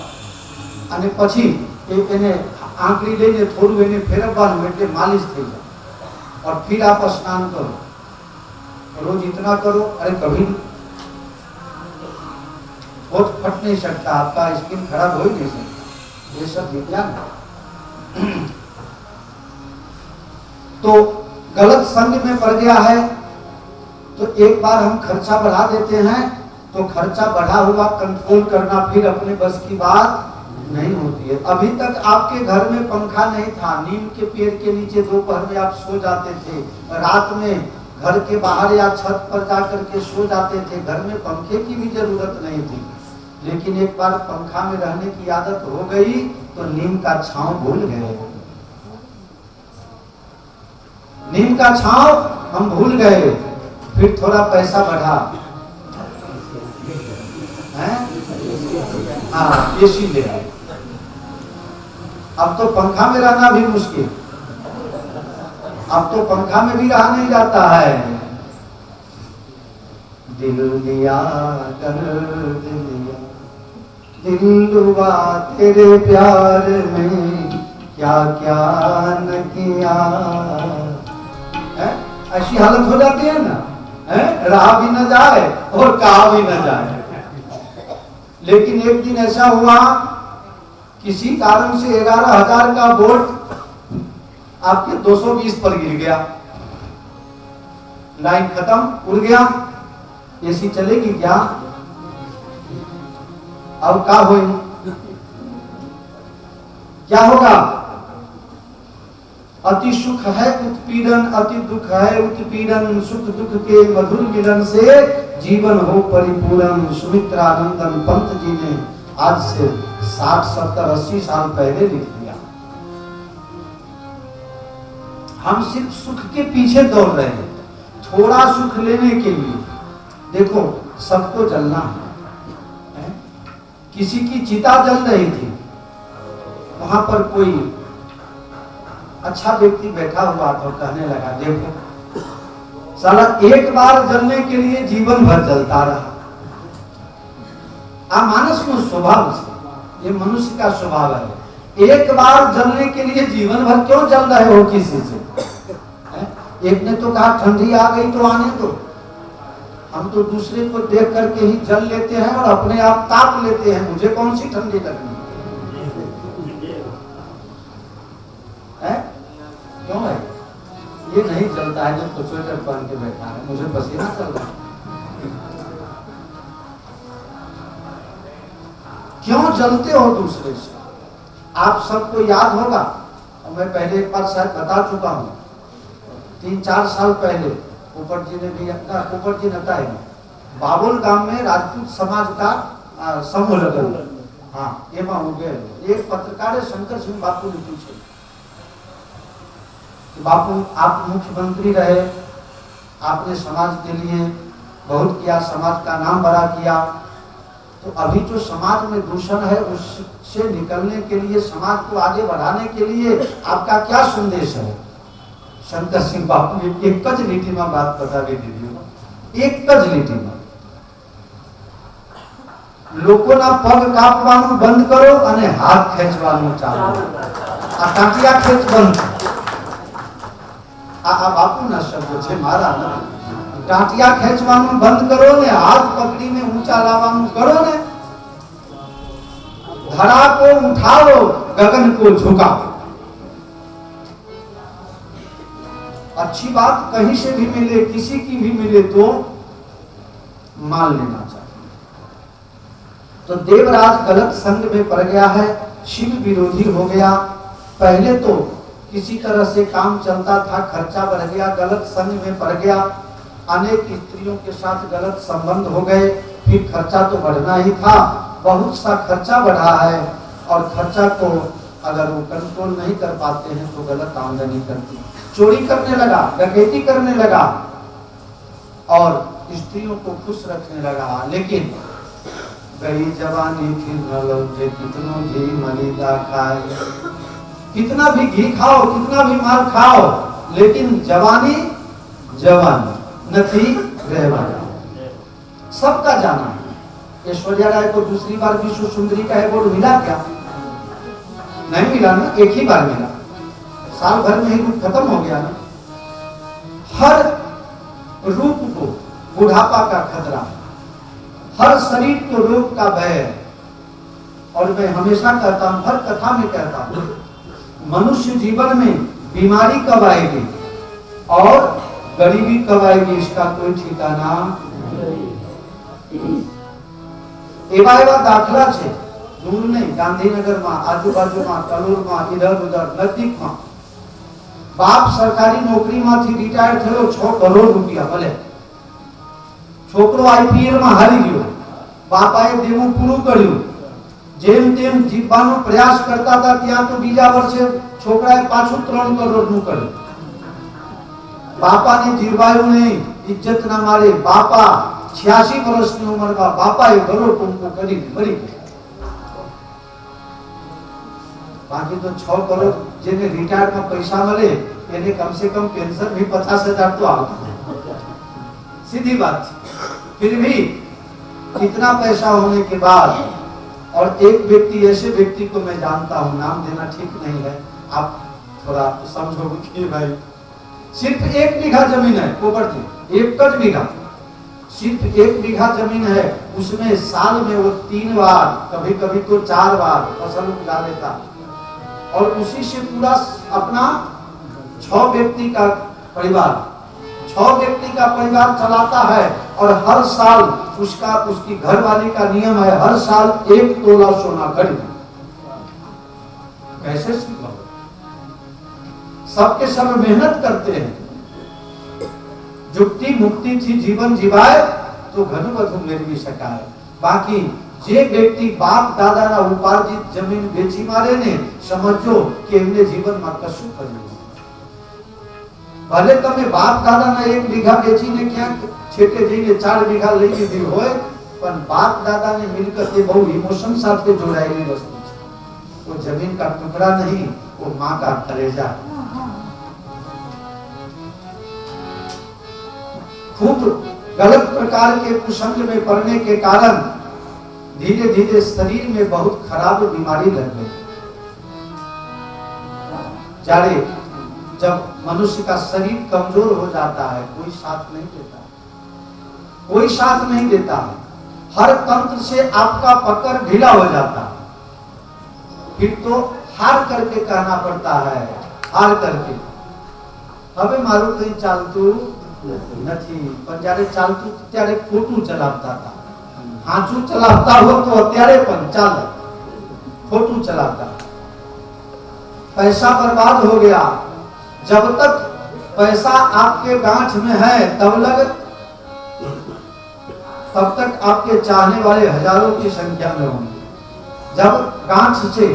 અને પછી એને આંકડી લઈને થોડું એને ફેરવવાનું એટલે માલિશ થઈ જાય और फिर आप स्नान करो, रोज इतना करो। अरे कभी होठ फट नहीं सकता, आपका स्किन खराब हो ही नहीं सकता, ये सब विज्ञान है। तो गलत संग में पड़ गया है तो एक बार हम खर्चा बढ़ा देते हैं तो खर्चा बढ़ा हुआ कंट्रोल करना फिर अपने बस की बात नहीं होती है। अभी तक आपके घर में पंखा नहीं था, नीम के पेड़ के नीचे दोपहर में आप सो जाते थे, रात में घर के बाहर या छत पर जाकर के सो जाते थे, घर में पंखे की भी जरूरत नहीं थी। लेकिन एक बार पंखा में रहने की आदत हो गई तो नीम का छांव भूल गए। नीम का छांव हम भूल गए, फिर थोड़ा पैसा बढ़ा है, हाँ एसी ले आए। अब तो पंखा में रहना भी मुश्किल, अब तो पंखा में भी रहा नहीं जाता है। दिल दिया कर दिया, दिल डूबा तेरे प्यार में, क्या क्या न किया। ऐसी हालत हो जाती है ना, रहा भी न जाए और कहा भी न जाए। लेकिन एक दिन ऐसा हुआ, किसी कारण से 11,000 का वोट आपके 220 पर गिर गया, लाइन खत्म, उड़ गया, एसी चलेगी क्या? अब क्या हो, क्या होगा? अति सुख है उत्पीड़न, अति दुख है उत्पीड़न, सुख दुख के मधुर मिलन से जीवन हो परिपूर्ण। सुमित्रानंदन पंत जी ने आज से 60, 70, 80 साल पहले लिख दिया। हम सिर्फ सुख के पीछे दौड़ रहे हैं, थोड़ा सुख लेने के लिए। देखो सबको जलना है, किसी की चिता जल रही थी, वहां पर कोई अच्छा व्यक्ति बैठा हुआ था, कहने लगा देखो साला एक बार जलने के लिए जीवन भर जलता रहा। मानस में स्वभाव से, ये मनुष्य का स्वभाव है, एक बार जलने के लिए जीवन भर क्यों जल रहे हो किसी से? एक ने तो कहा ठंडी आ गई तो आने दो, हम तो दूसरे को देख करके ही जल लेते हैं और अपने आप ताप लेते हैं, मुझे कौन सी ठंडी लगनी है? क्यों है? ये नहीं चलता है जब तो स्वेटर पहन के बैठा है, मुझे पसीना चल रहा है। क्यों जलते हो दूसरे से? आप सबको याद होगा, और मैं पहले एक बार शायद बता चुका हूं, 3-4 साल पहले पोपट जी ने भी, पोपट जी नता है, बाबुल गांव में राजपूत समाज का समूह लगन, हाँ ये हो गए। एक पत्रकार शंकर सिंह बापू ने पूछे, बापू आप मुख्यमंत्री रहे, आपने समाज के लिए बहुत किया, समाज का नाम बड़ा किया, तो अभी जो समाज में दूषण है उससे निकलने के लिए, समाज को आगे बढ़ाने के लिए आपका क्या संदेश है? शंकर सिंह बापू एक ज लीटी में बात बता दीजिए, एक ज लीटी में लोकोना पग कापवानुं बंद करो અને हाथ ખેંચવાનું ચાલુ, આ કાંટિયા ખેંચ બંધ। આ બાપુના શબ્દો છે, મારા નથી। टाटिया ખેંચવાનું બંધ કરો ને હાથ પકડીને ઊંચા લાવવાનું કરો ને, धरा को उठाओ गगन को झुकाओ। अच्छी बात कहीं से भी मिले, किसी की भी मिले तो मान लेना चाहिए। तो देवराज गलत संग में पड़ गया है, शिव विरोधी हो गया। पहले तो किसी तरह से काम चलता था, खर्चा बढ़ गया, गलत संग में पड़ गया, अनेक स्त्रियों के साथ गलत संबंध हो गए, फिर खर्चा तो बढ़ना ही था, बहुत सा खर्चा बढ़ा है, और खर्चा को अगर वो कंट्रोल नहीं कर पाते हैं तो गलत आमदनी करती, चोरी करने लगा, डकैती करने लगा और स्त्रियों को खुश रखने लगा। लेकिन गई जवानी फिर न लौटे, कितनों घी मलिदा खाए, कितना भी घी खाओ, कितना भी माल खाओ, लेकिन जवानी जवानी नथी रहवाना, सबका जाना है। ऐश्वर्या राय को दूसरी बार विश्व सुंदरी का अवार्ड मिला क्या? नहीं मिला ना, एक ही बार मिला, साल भर में ही रूप खत्म हो गया ना। हर रूप को बुढ़ापा का खतरा, हर शरीर को रोग का भय। और मैं हमेशा कहता हूं, हर कथा में कहता हूं, मनुष्य जीवन में बीमारी कब आएगी और गरीबी कब आएगी इसका कोई ठिकाना। એવા એવા દાખલા છે, દૂર નહીં, ગાંધીનગરમાં, આજુબાજુમાં, કલોલમાં, ઇધર ઉધર નજીકમાં. બાપ સરકારી નોકરીમાંથી રિટાયર થયો, 6 કરોડ રૂપિયા ભલે. છોકરો આઈપીએલ માં હારી ગયો, બાપાએ દેવું પૂરું કર્યું. જેમ તેમ જીવવાનો પ્રયાસ કરતા હતા ત્યાં તો બીજા વર્ષે છોકરાએ પાછું 3 કરોડ નું કર્યું. બાપાને જીરવાયું નહીં, ઇજ્જત ના મારે. બાપા 86 વર્ષની ઉંમરમાં બાપાએ ઘરો ટૂંકો કરી મરી ગયા. બાકી તો 6 કરોડ જેને રિટાયર્ડમાં પૈસા મળે એને કમસે કમ पेंशन भी 50,000 तो आता है, सीधी बात है. फिर भी इतना पैसा होने के बाद, और एक व्यक्ति, ऐसे व्यक्ति को मैं जानता हूं, नाम देना ठीक नहीं है, आप थोड़ा समझोगे कि भाई सिर्फ 1 बीघा जमीन है पोपटी, 1 बीघा, सिर्फ 1 बीघा जमीन है. उसमें साल में वो 3 बार, कभी कभी तो 4 बार फसल उगा लेता, और उसी से पूरा अपना 6 व्यक्ति का परिवार चलाता है. और हर साल उसकी घरवाली का नियम है, हर साल 1 तोला सोना खरीद. कैसे संभव? सबके सब मेहनत करते हैं. जुक्ति मुक्ति थी जीवन जीवाए तो घन वधु मेळवी शकाय. बाकी જે વ્યક્તિ બાપ દાદાના ઉપાર્જિત જમીન વેચી મારે ને, સમજો કે એમને જીવનમાં કશું કર્યું. ભલે તમે બાપ દાદાના 1 બીઘા વેચીને ક્યાંક છેટે જઈને 4 બીઘા લઈ લીધી હોય, પણ બાપ દાદાની મિલકત એ બહુ ઇમોશન સાથે જોડાયેલી વસ્તુ છે. वो जमीन का टुकड़ा नहीं, वो माँ का कलेजा. खूब गलत प्रकार के कुसंग में पड़ने के कारण धीरे धीरे शरीर में बहुत खराब बीमारी लग गई. जारे जब मनुष्य का शरीर कमजोर हो जाता है, कोई साथ नहीं देता है. हर तंत्र से आपका पकड़ ढीला हो जाता है. फिर तो हार करके कहना पड़ता है, हार करके. હવે મારું કઈ ચાલતું નથી, પણ જ્યારે ચાલતું ત્યારે ખોટું ચલાવતા હતા. हाचू चलाता हो तो अत्यारे पण चाले, खोटू चलाता. पैसा बर्बाद हो गया. जब तक पैसा आपके गांठ में है तब तक आपके चाहने वाले हजारों की संख्या में होंगे. जब गांठ से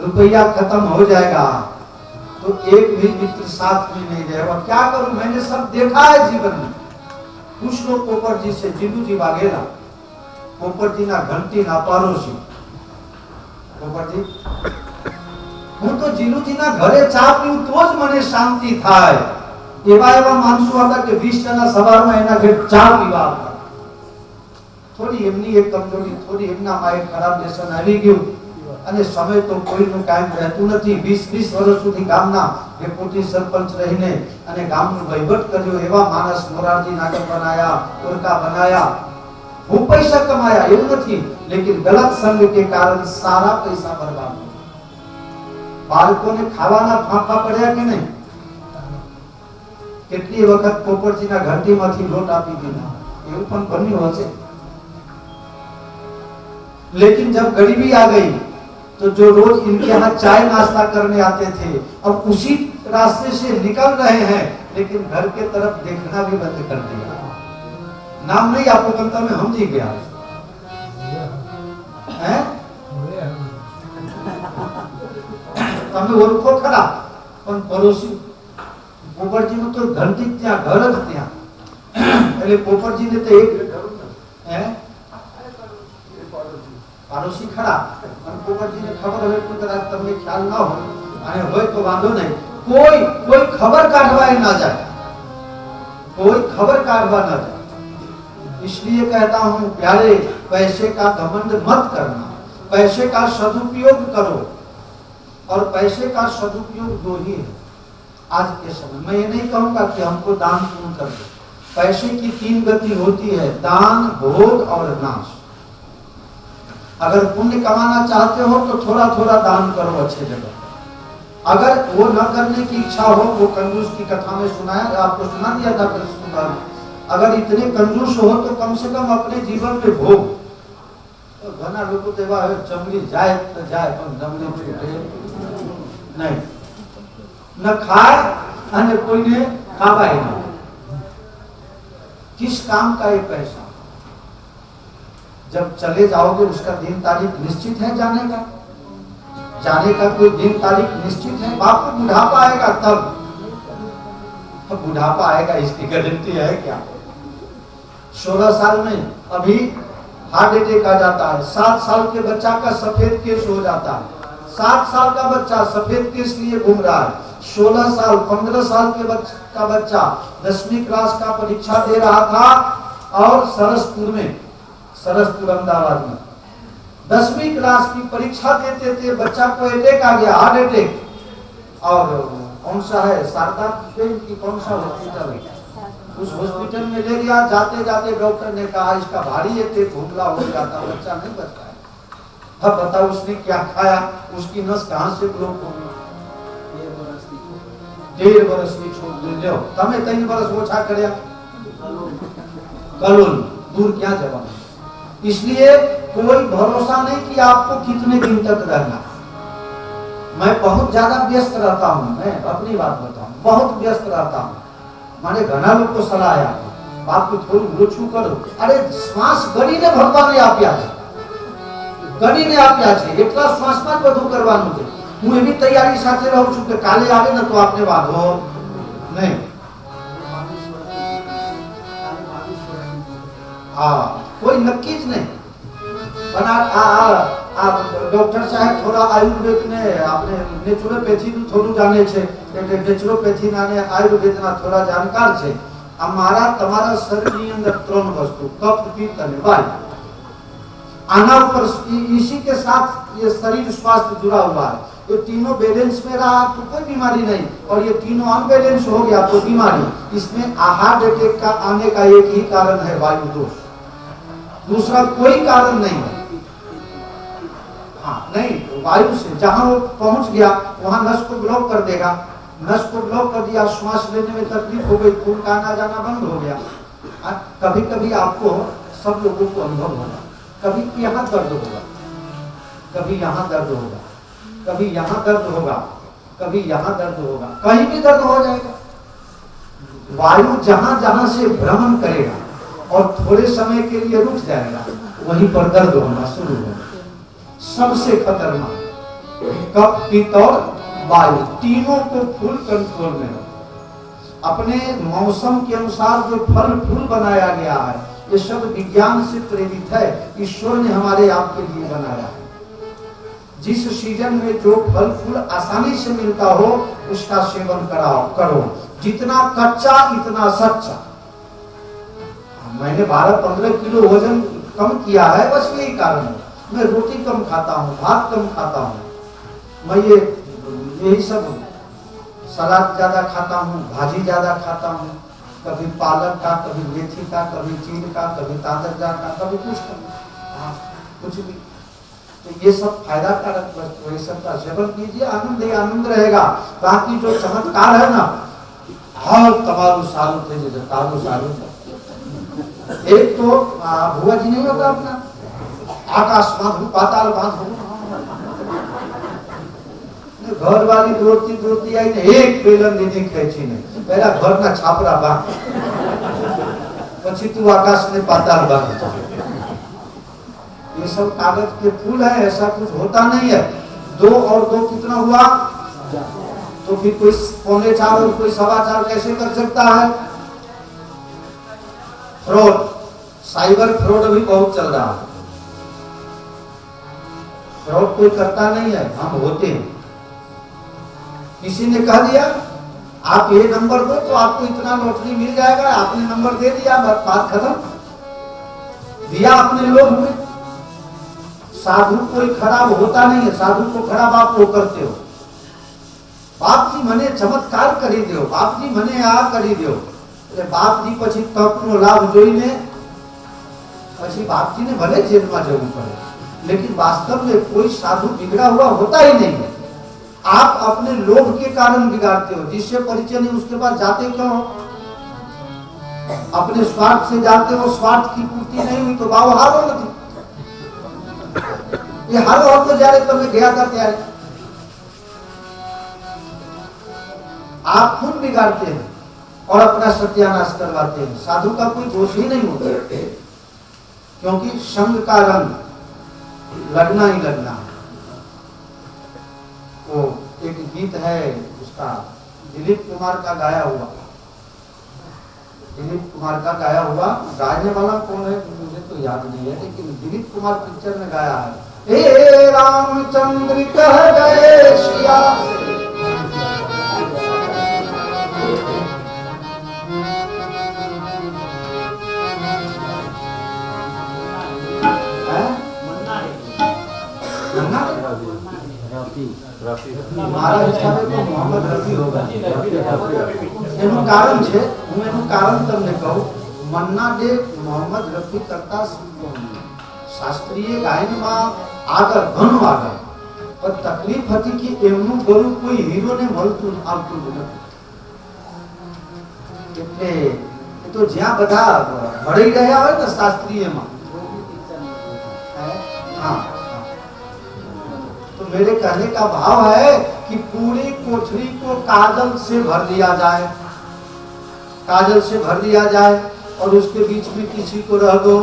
रुपया खत्म हो जाएगा तो एक भी मित्र साथ में नहीं रहेगा. क्या करूं, मैंने सब देखा है जीवन में. कुछ लोग पोपट जी से जीलू जी वागेरा, पोपटजी ना घंटी ना पारोशी. पोपटजी હું તો જીલુજીના ઘરે ચા પીઉં તો જ મને શાંતિ થાય. એવા માણસો હતા કે 20 જણા સવારમાં એના ઘરે ચા પીવા આવતા. થોડી એમની એક કમજોરી, થોડી એમનામાં એક ખરાબ લેસન આવી ગયું, અને સમય તો કોઈનું કાયમ રહેતું નથી. 20 વર્ષ સુધી ગામના ડેપ્યુટી સરપંચ રહીને અને ગામનો વહીવટ કર્યો. એવા માણસ મોરારજી નાગર બનાયા, ઓરકા બનાયા, खूब पैसा कमाया, એવું નથી. लेकिन गलत संग के कारण सारा पैसा बर्बाद हो. બાળકોને ખાવાના ફાંફા પડ્યા કે નહીં? કેટલી વખત પોપટજીના ઘંટીમાંથી લોટ આપી દીધા, એવું પણ બન્યું હશે. लेकिन जब गरीबी आ गई तो जो रोज इनके यहाँ चाय नाश्ता करने आते थे, अब उसी रास्ते से निकल रहे हैं, लेकिन घर के तरफ देखना भी बंद कर दिया. नाम नहीं आपको कंता में हम जी गया है. તમે ઓળખો ખરા, પણ પરોશી પોપટજી નું તો ઘંટી ત્યાં ઘર જ ત્યાં. એટલે પોપટજી ને તો એક હે પાડોશી ખરા, પણ પોપટજી ને ખબર હવે તો કદાચ તમને ખ્યાલ ના હોય, અને હોય તો વાંધો નહીં. કોઈ ખબર કાઢવા ના જાય, કોઈ ખબર કાઢવા ના જાય. इसलिए कहता हूं प्यारे, पैसे का घमंड मत करना, पैसे का सदुपयोग करो. और पैसे का सदुपयोग 2 ही है आज के समय. मैं ये नहीं कहूंगा कि हमको दान पुण्य कर दो. पैसे की 3 गति होती है, दान, भोग और नाश. अगर पुण्य कमाना चाहते हो तो थोड़ा थोड़ा दान करो अच्छे जगह. अगर वो न करने की इच्छा हो, वो कंजूस की कथा में सुनाया, आपको सुना दिया था. अगर इतने कंजूस हो तो कम से कम अपने जीवन में भोग, તો ઘણા લોકો તો એવા હોય ચમડી જાય તો જાય પણ જમણી છૂટે નહીં, ન ખાય અને કોઈને ખાવાય નહીં। किस काम का ये पैसा? जब चले जाओगे उसका दिन तारीख निश्चित है जाने का? जाने का कोई दिन तारीख निश्चित है? बाप को बुढ़ापा आएगा तब बुढ़ापा आएगा इसकी गारंटी है क्या? 16 साल में अभी हार्ट अटैक आ जाता है, 7 साल के बच्चा का सफेद केस हो जाता है, 7 साल का बच्चा सफेद केस लिए घूम रहा है, 16 साल 15 साल के का बच्चा 10वीं क्लास का परीक्षा दे रहा था और सरसपुर अहमदाबाद में 10वीं क्लास की परीक्षा देते थे, बच्चा को अटैक आ गया, हार्ट अटैक। और कौन सा है शारदा की कौन सा हॉस्पिटल है, उस हॉस्पिटल में ले गया, जाते जाते डॉक्टर ने कहा इसका भारी अटैक भूखला हो गया था, बच्चा नहीं बच पाया। अब बताओ उसने क्या खाया, उसकी नस कहां से ब्लॉक हो गई? 1.5 वर्ष की छोड़ दो, तमें 3 वर्ष ओछा कर्या कलोल दूर क्या जवाब। इसलिए कोई भरोसा नहीं कि आपको कितने दिन तक रहना। मैं बहुत ज्यादा व्यस्त रहता हूँ, मैं अपनी बात बताऊं, बहुत व्यस्त रहता हूँ। माने घना लोग को सलाह आया आपको थोड़ी ओछू करो, अरे श्वास गरीने भगवान आप्या છે, ગણીને આપ્યા છે એટલા શ્વાસમાં જ બધું કરવાનું છે। હું એવી તૈયારી સાથે રહું છું કે કાલે આવે ને તો આપને વાંધો નહીં। હા કોઈ નક્કી જ નહીં। પણ આ ડોક્ટર સાહેબ થોડા આયુર્વેદ ને આપણે નેચરોપેથી નું થોડું જાણે છે, એટલે નેચરોપેથી ના ને આયુર્વેદના થોડા જાણકાર છે। આ મારા તમારા શરીરની અંદર 3 વસ્તુ કફ પિત્ત અને વાયુ, आना ऊपर इसी के साथ ये शरीर स्वास्थ्य जुड़ा हुआ है। ये तीनों बैलेंस में रहा तो कोई बीमारी नहीं, और ये तीनों अनबैलेंस हो गया तो बीमारी। इसमें हार्ट अटैक का आने का एक ही कारण है वायु दोष, दूसरा कोई कारण नहीं है। हाँ नहीं, वायु से जहां वो पहुंच गया वहां नस को ब्लॉक कर देगा, नस को ब्लॉक कर दिया, श्वास लेने में तकलीफ हो गई, खून का आना जाना बंद हो गया। कभी कभी आपको सब लोगों को अनुभव होगा, कभी यहाँ दर्द होगा, कभी यहाँ दर्द होगा, कभी यहाँ दर्द होगा, कभी यहाँ दर्द होगा, कहीं भी दर्द हो जाएगा। वायु जहां जहां से भ्रमण करेगा और थोड़े समय के लिए रुक जाएगा, वहीं पर दर्द होना शुरू होगा। सबसे खतरनाक कफ पित्त और वायु, तीनों को फुल कंट्रोल में रखो। अपने मौसम के अनुसार जो फल फूल बनाया गया है ये सब विज्ञान से प्रेरित है, ईश्वर ने हमारे आपके लिए बनाया है। जिस सीजन में जो फल फूल आसानी से मिलता हो उसका सेवन करो, जितना कच्चा इतना सच्चा। मैंने 12-15 किलो वजन कम किया है, बस यही कारण है। मैं रोटी कम खाता हूँ, भात कम खाता हूँ, मैं यही सब सलाद ज्यादा खाता हूँ, भाजी ज्यादा खाता हूँ, कभी पालक का, कभी मेथी का, कभी चील का, कभी तादरजा का, कभी कुछ भी। तो ये सब फायदा कारक वस्तु, ये सब का सेवन कीजिए, आनंद ही आनंद रहेगा। बाकी जो चमत्कार है ना, हर तमारू सारू थे जैसे तारू सारू। एक तो भुआ जी नहीं होता अपना आकाश बांधू पाताल बांधू, घर वाली दौड़ती आई ने एक बेलन नहीं खेची ने, पहला घर ना छापरा बांध, પછી તું आकाश में पाताल बांध। ये सब कागज के फूल है, ऐसा कुछ होता नहीं है। 2 और 2 कितना हुआ? तो फिर कोई 4.25 और कोई 4.25 कैसे कर सकता है? फ्रॉड, साइबर फ्रॉड भी बहुत चल रहा है। फ्रॉड कोई करता नहीं है, हम होते हैं। किसी ने कह दिया आप ये नंबर दो तो आपको इतना लॉटरी मिल जाएगा, आपने नंबर दे दिया, बात खत्म। दिया अपने लोग में। साधु कोई खराब होता नहीं है, साधु को खराब आप वो करते हो। बाप जी मने चमत्कार करी दो, बाप जी मने आ करी दो, એટલે બાપ જી પછી તકનો લાભ જોઈને પછી બાપજી ને ભલે જેલમાં જવું પડે, लेकिन वास्तव में कोई साधु बिगड़ा हुआ होता ही नहीं है। आप अपने लोभ के कारण बिगाड़ते हो, जिससे परिचय नहीं उसके पास जाते क्यों हो? अपने स्वार्थ से जाते हो, स्वार्थ की पूर्ति नहीं हुई तो भाव हारो नहीं। ये हर वक्त तो जारे તમે ગયા था ત્યારે आप खुद बिगाड़ते हैं और अपना सत्यानाश करवाते हैं। साधु का कोई दोष ही नहीं होता, क्योंकि संग का रंग लगना ही लगना है। वो एक गीत है उसका, दिलीप कुमार का गाया हुआ, दिलीप कुमार का गाया हुआ, गाने वाला कौन है मुझे तो याद नहीं है, लेकिन दिलीप कुमार पिक्चर में गाया है, हे रामचंद्र कह गए सिया મારા હિસાબે તો મોહમ્મદ રફી હોગા એનું કારણ છે, હું એનું કારણ તમને કહું, મન્ના ડે મોહમ્મદ રફી કરતા શાસ્ત્રીય ગાયનમાં આગળ ઘણું આગળ, પણ તકલીફ હતી કે એમનું ગળું કોઈ હીરોને મળતું આવતું જ નથી, એટલે એ તો જ્યાં બધા ભળી રહ્યા હોય ને શાસ્ત્રીયમાં, हाँ, तो मेरे कहने का भाव है कि पूरी कोठरी को काजल से भर दिया जाए, काजल से भर दिया जाए और उसके बीच में किसी को रह दो,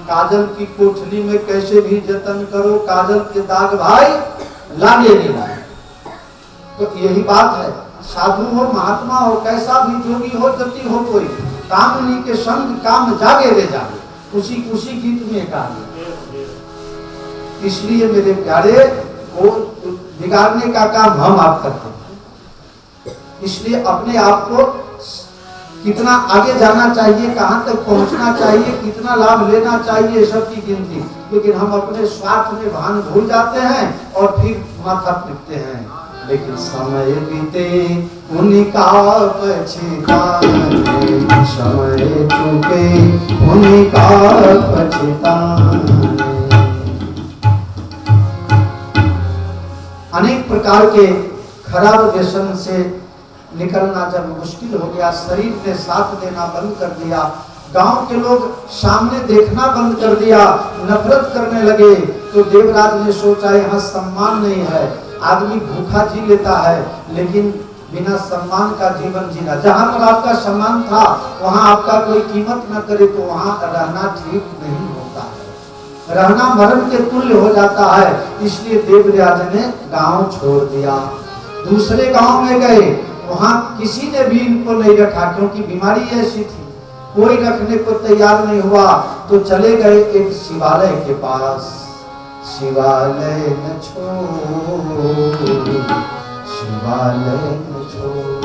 काजल की कोठरी में कैसे भी जतन करो, काजल के दाग भाई लागे नहीं लागे। तो यही बात है, साधु हो महात्मा हो कैसा भी जोगी हो जति हो कोई, कामनी के संग काम जागे रे जागे, उसी गीत में कहा। इसलिए मेरे प्यारे वो बिगाड़ने का काम हम आप करते हैं, इसलिए अपने आप को कितना आगे जाना चाहिए, कहां तक पहुंचना चाहिए, कितना लाभ लेना चाहिए, सब की गिनती, लेकिन हम अपने स्वार्थ में भान भूल जाते हैं और फिर माथा टिकते हैं। लेकिन समय बीते उनका पछताने, समय चूके उनका पछताने। अनेक प्रकार के खराब व्यसन से निकलना जब मुश्किल हो गया, शरीर ने साथ देना बंद कर दिया, गांव के लोग सामने देखना बंद कर दिया, नफरत करने लगे, तो देवराज ने सोचा यहाँ सम्मान नहीं है, आदमी भूखा जी लेता है लेकिन बिना सम्मान का जीवन जीना, जहां पर आपका सम्मान था वहां आपका कोई कीमत न करे तो वहां रहना ठीक नहीं होता है, रहना मरण के तुल्य हो जाता है। इसलिए देवराज ने गांव छोड़ दिया, दूसरे गांव में गए, वहां किसी ने भी इनको नहीं रखा क्योंकि बीमारी ऐसी थी, कोई रखने को तैयार नहीं हुआ, तो चले गए एक शिवालय के पास। शिवालय न छोड़, शिवालय न छोड़,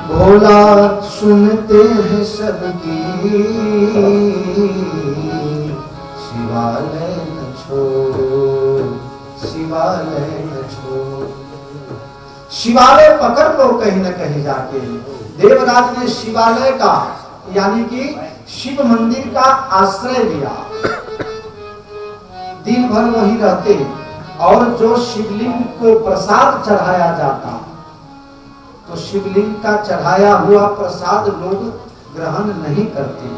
भोला सुनते हैं सबकी, शिवालय न छोड़, शिवालय न छोड़। शिवालय पकड़ लो कहीं न कहीं जाके। देवराज ने शिवालय का यानी कि शिव मंदिर का आश्रय लिया, दिन भर वहीं रहते और जो शिवलिंग को प्रसाद चढ़ाया जाता, तो शिवलिंग का चढ़ाया हुआ प्रसाद लोग ग्रहण नहीं करते,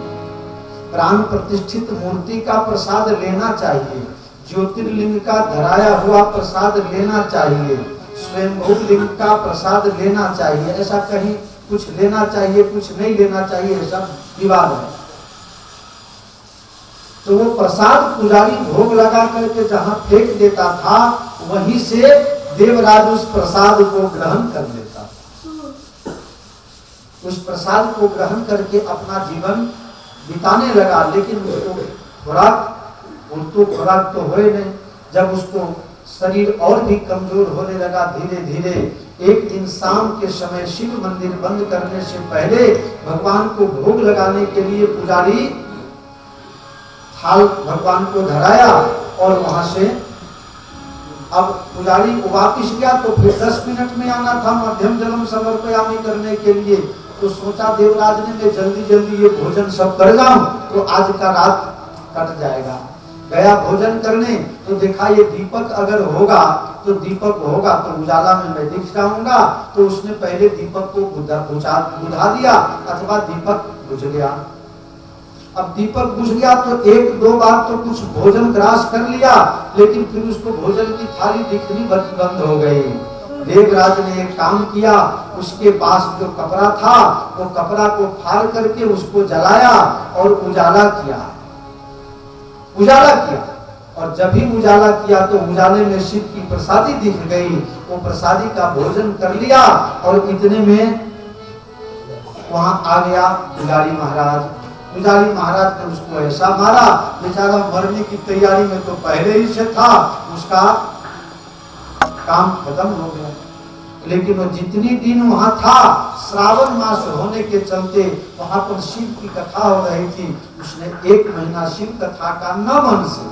प्राण प्रतिष्ठित मूर्ति का प्रसाद लेना चाहिए, ज्योतिर्लिंग का धराया हुआ प्रसाद लेना चाहिए, स्वयंभू लिंग का प्रसाद लेना चाहिए, ऐसा कहीं कुछ लेना चाहिए कुछ नहीं लेना चाहिए, ऐसा विवाद है। तो वो प्रसाद पुजारी भोग लगा करके जहां फेंक देता था, वहीं से देवराज उस प्रसाद को ग्रहण कर लेता था, उस प्रसाद को ग्रहण करके अपना जीवन बिताने लगा। लेकिन उसको खुराक तो होए नहीं, जब उसको शरीर और भी कमजोर होने लगा धीरे धीरे, एक दिन शाम के समय शिव मंदिर बंद करने से पहले भगवान को भोग लगाने के लिए पुजारी थाल भगवान को धराया और वहां से अब पुजारी वापिस गया, तो फिर 10 मिनट में आना था मध्यम जलम समर्पयामि करने के लिए, तो सोचा देवराज ने मैं जल्दी जल्दी ये भोजन सब कर जाऊं तो आज का रात कट जाएगा। गया भोजन करने तो देखा ये दीपक अगर होगा तो दीपक होगा तो उजाला में मैं दिख जाऊंगा, तो उसने पहले दीपक को बुझा दिया अथवा दीपक बुझ गया। अब दीपक बुझ गया तो एक दो बार तो कुछ भोजन ग्रास कर लिया, लेकिन फिर उसको भोजन की थाली दिखनी बंद हो गई। देवराज ने एक काम किया, उसके पास जो कपड़ा था वो कपड़ा को फाड़ करके उसको जलाया और उजाला किया। और जब ही उजाला किया तो उजाले में शिव की प्रसादी दिख गई। वो प्रसादी का भोजन कर लिया और इतने में वहां आ गया पुजारी महाराज। पुजारी महाराज ने उसको ऐसा मारा, बेचारा मरने की तैयारी में तो पहले ही से था, उसका काम खत्म हो गया। लेकिन वो जितनी दिन वहां था, श्रावण मास होने के चलते वहां पर शिव की कथा हो रही थी। उसने 1 महीना शिव कथा का न मन से,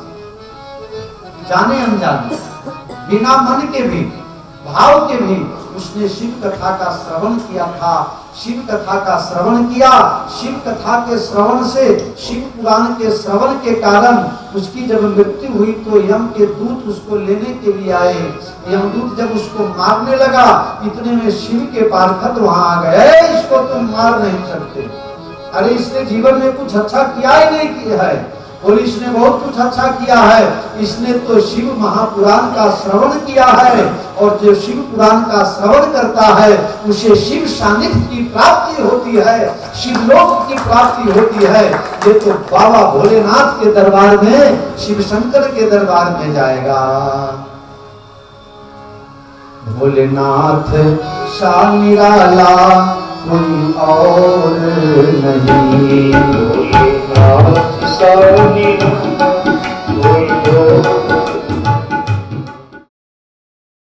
जाने अनजाने, बिना मन के भी, भाव के भी उसने शिव कथा का श्रवण किया था। शिव कथा का श्रवण किया। शिव कथा के श्रवण से, शिव पुराण के श्रवण के कारण उसकी जब मृत्यु हुई तो यम के दूत उसको लेने के लिए आए। यमदूत जब उसको मारने लगा, इतने में शिव के पार्षद वहां आ गए, इसको तुम मार नहीं सकते। अरे इसने जीवन में कुछ अच्छा किया ही नहीं किया है। बोले इसने बहुत कुछ अच्छा किया है, इसने तो शिव महापुराण का श्रवण किया है, और जो शिव पुराण का श्रवण करता है उसे शिव सानिध्य की प्राप्ति होती है, शिवलोक की प्राप्ति होती है। ये तो बाबा भोलेनाथ के दरबार में, शिव शंकर के दरबार में जाएगा। भोलेनाथ सा निराला कोई और नहीं,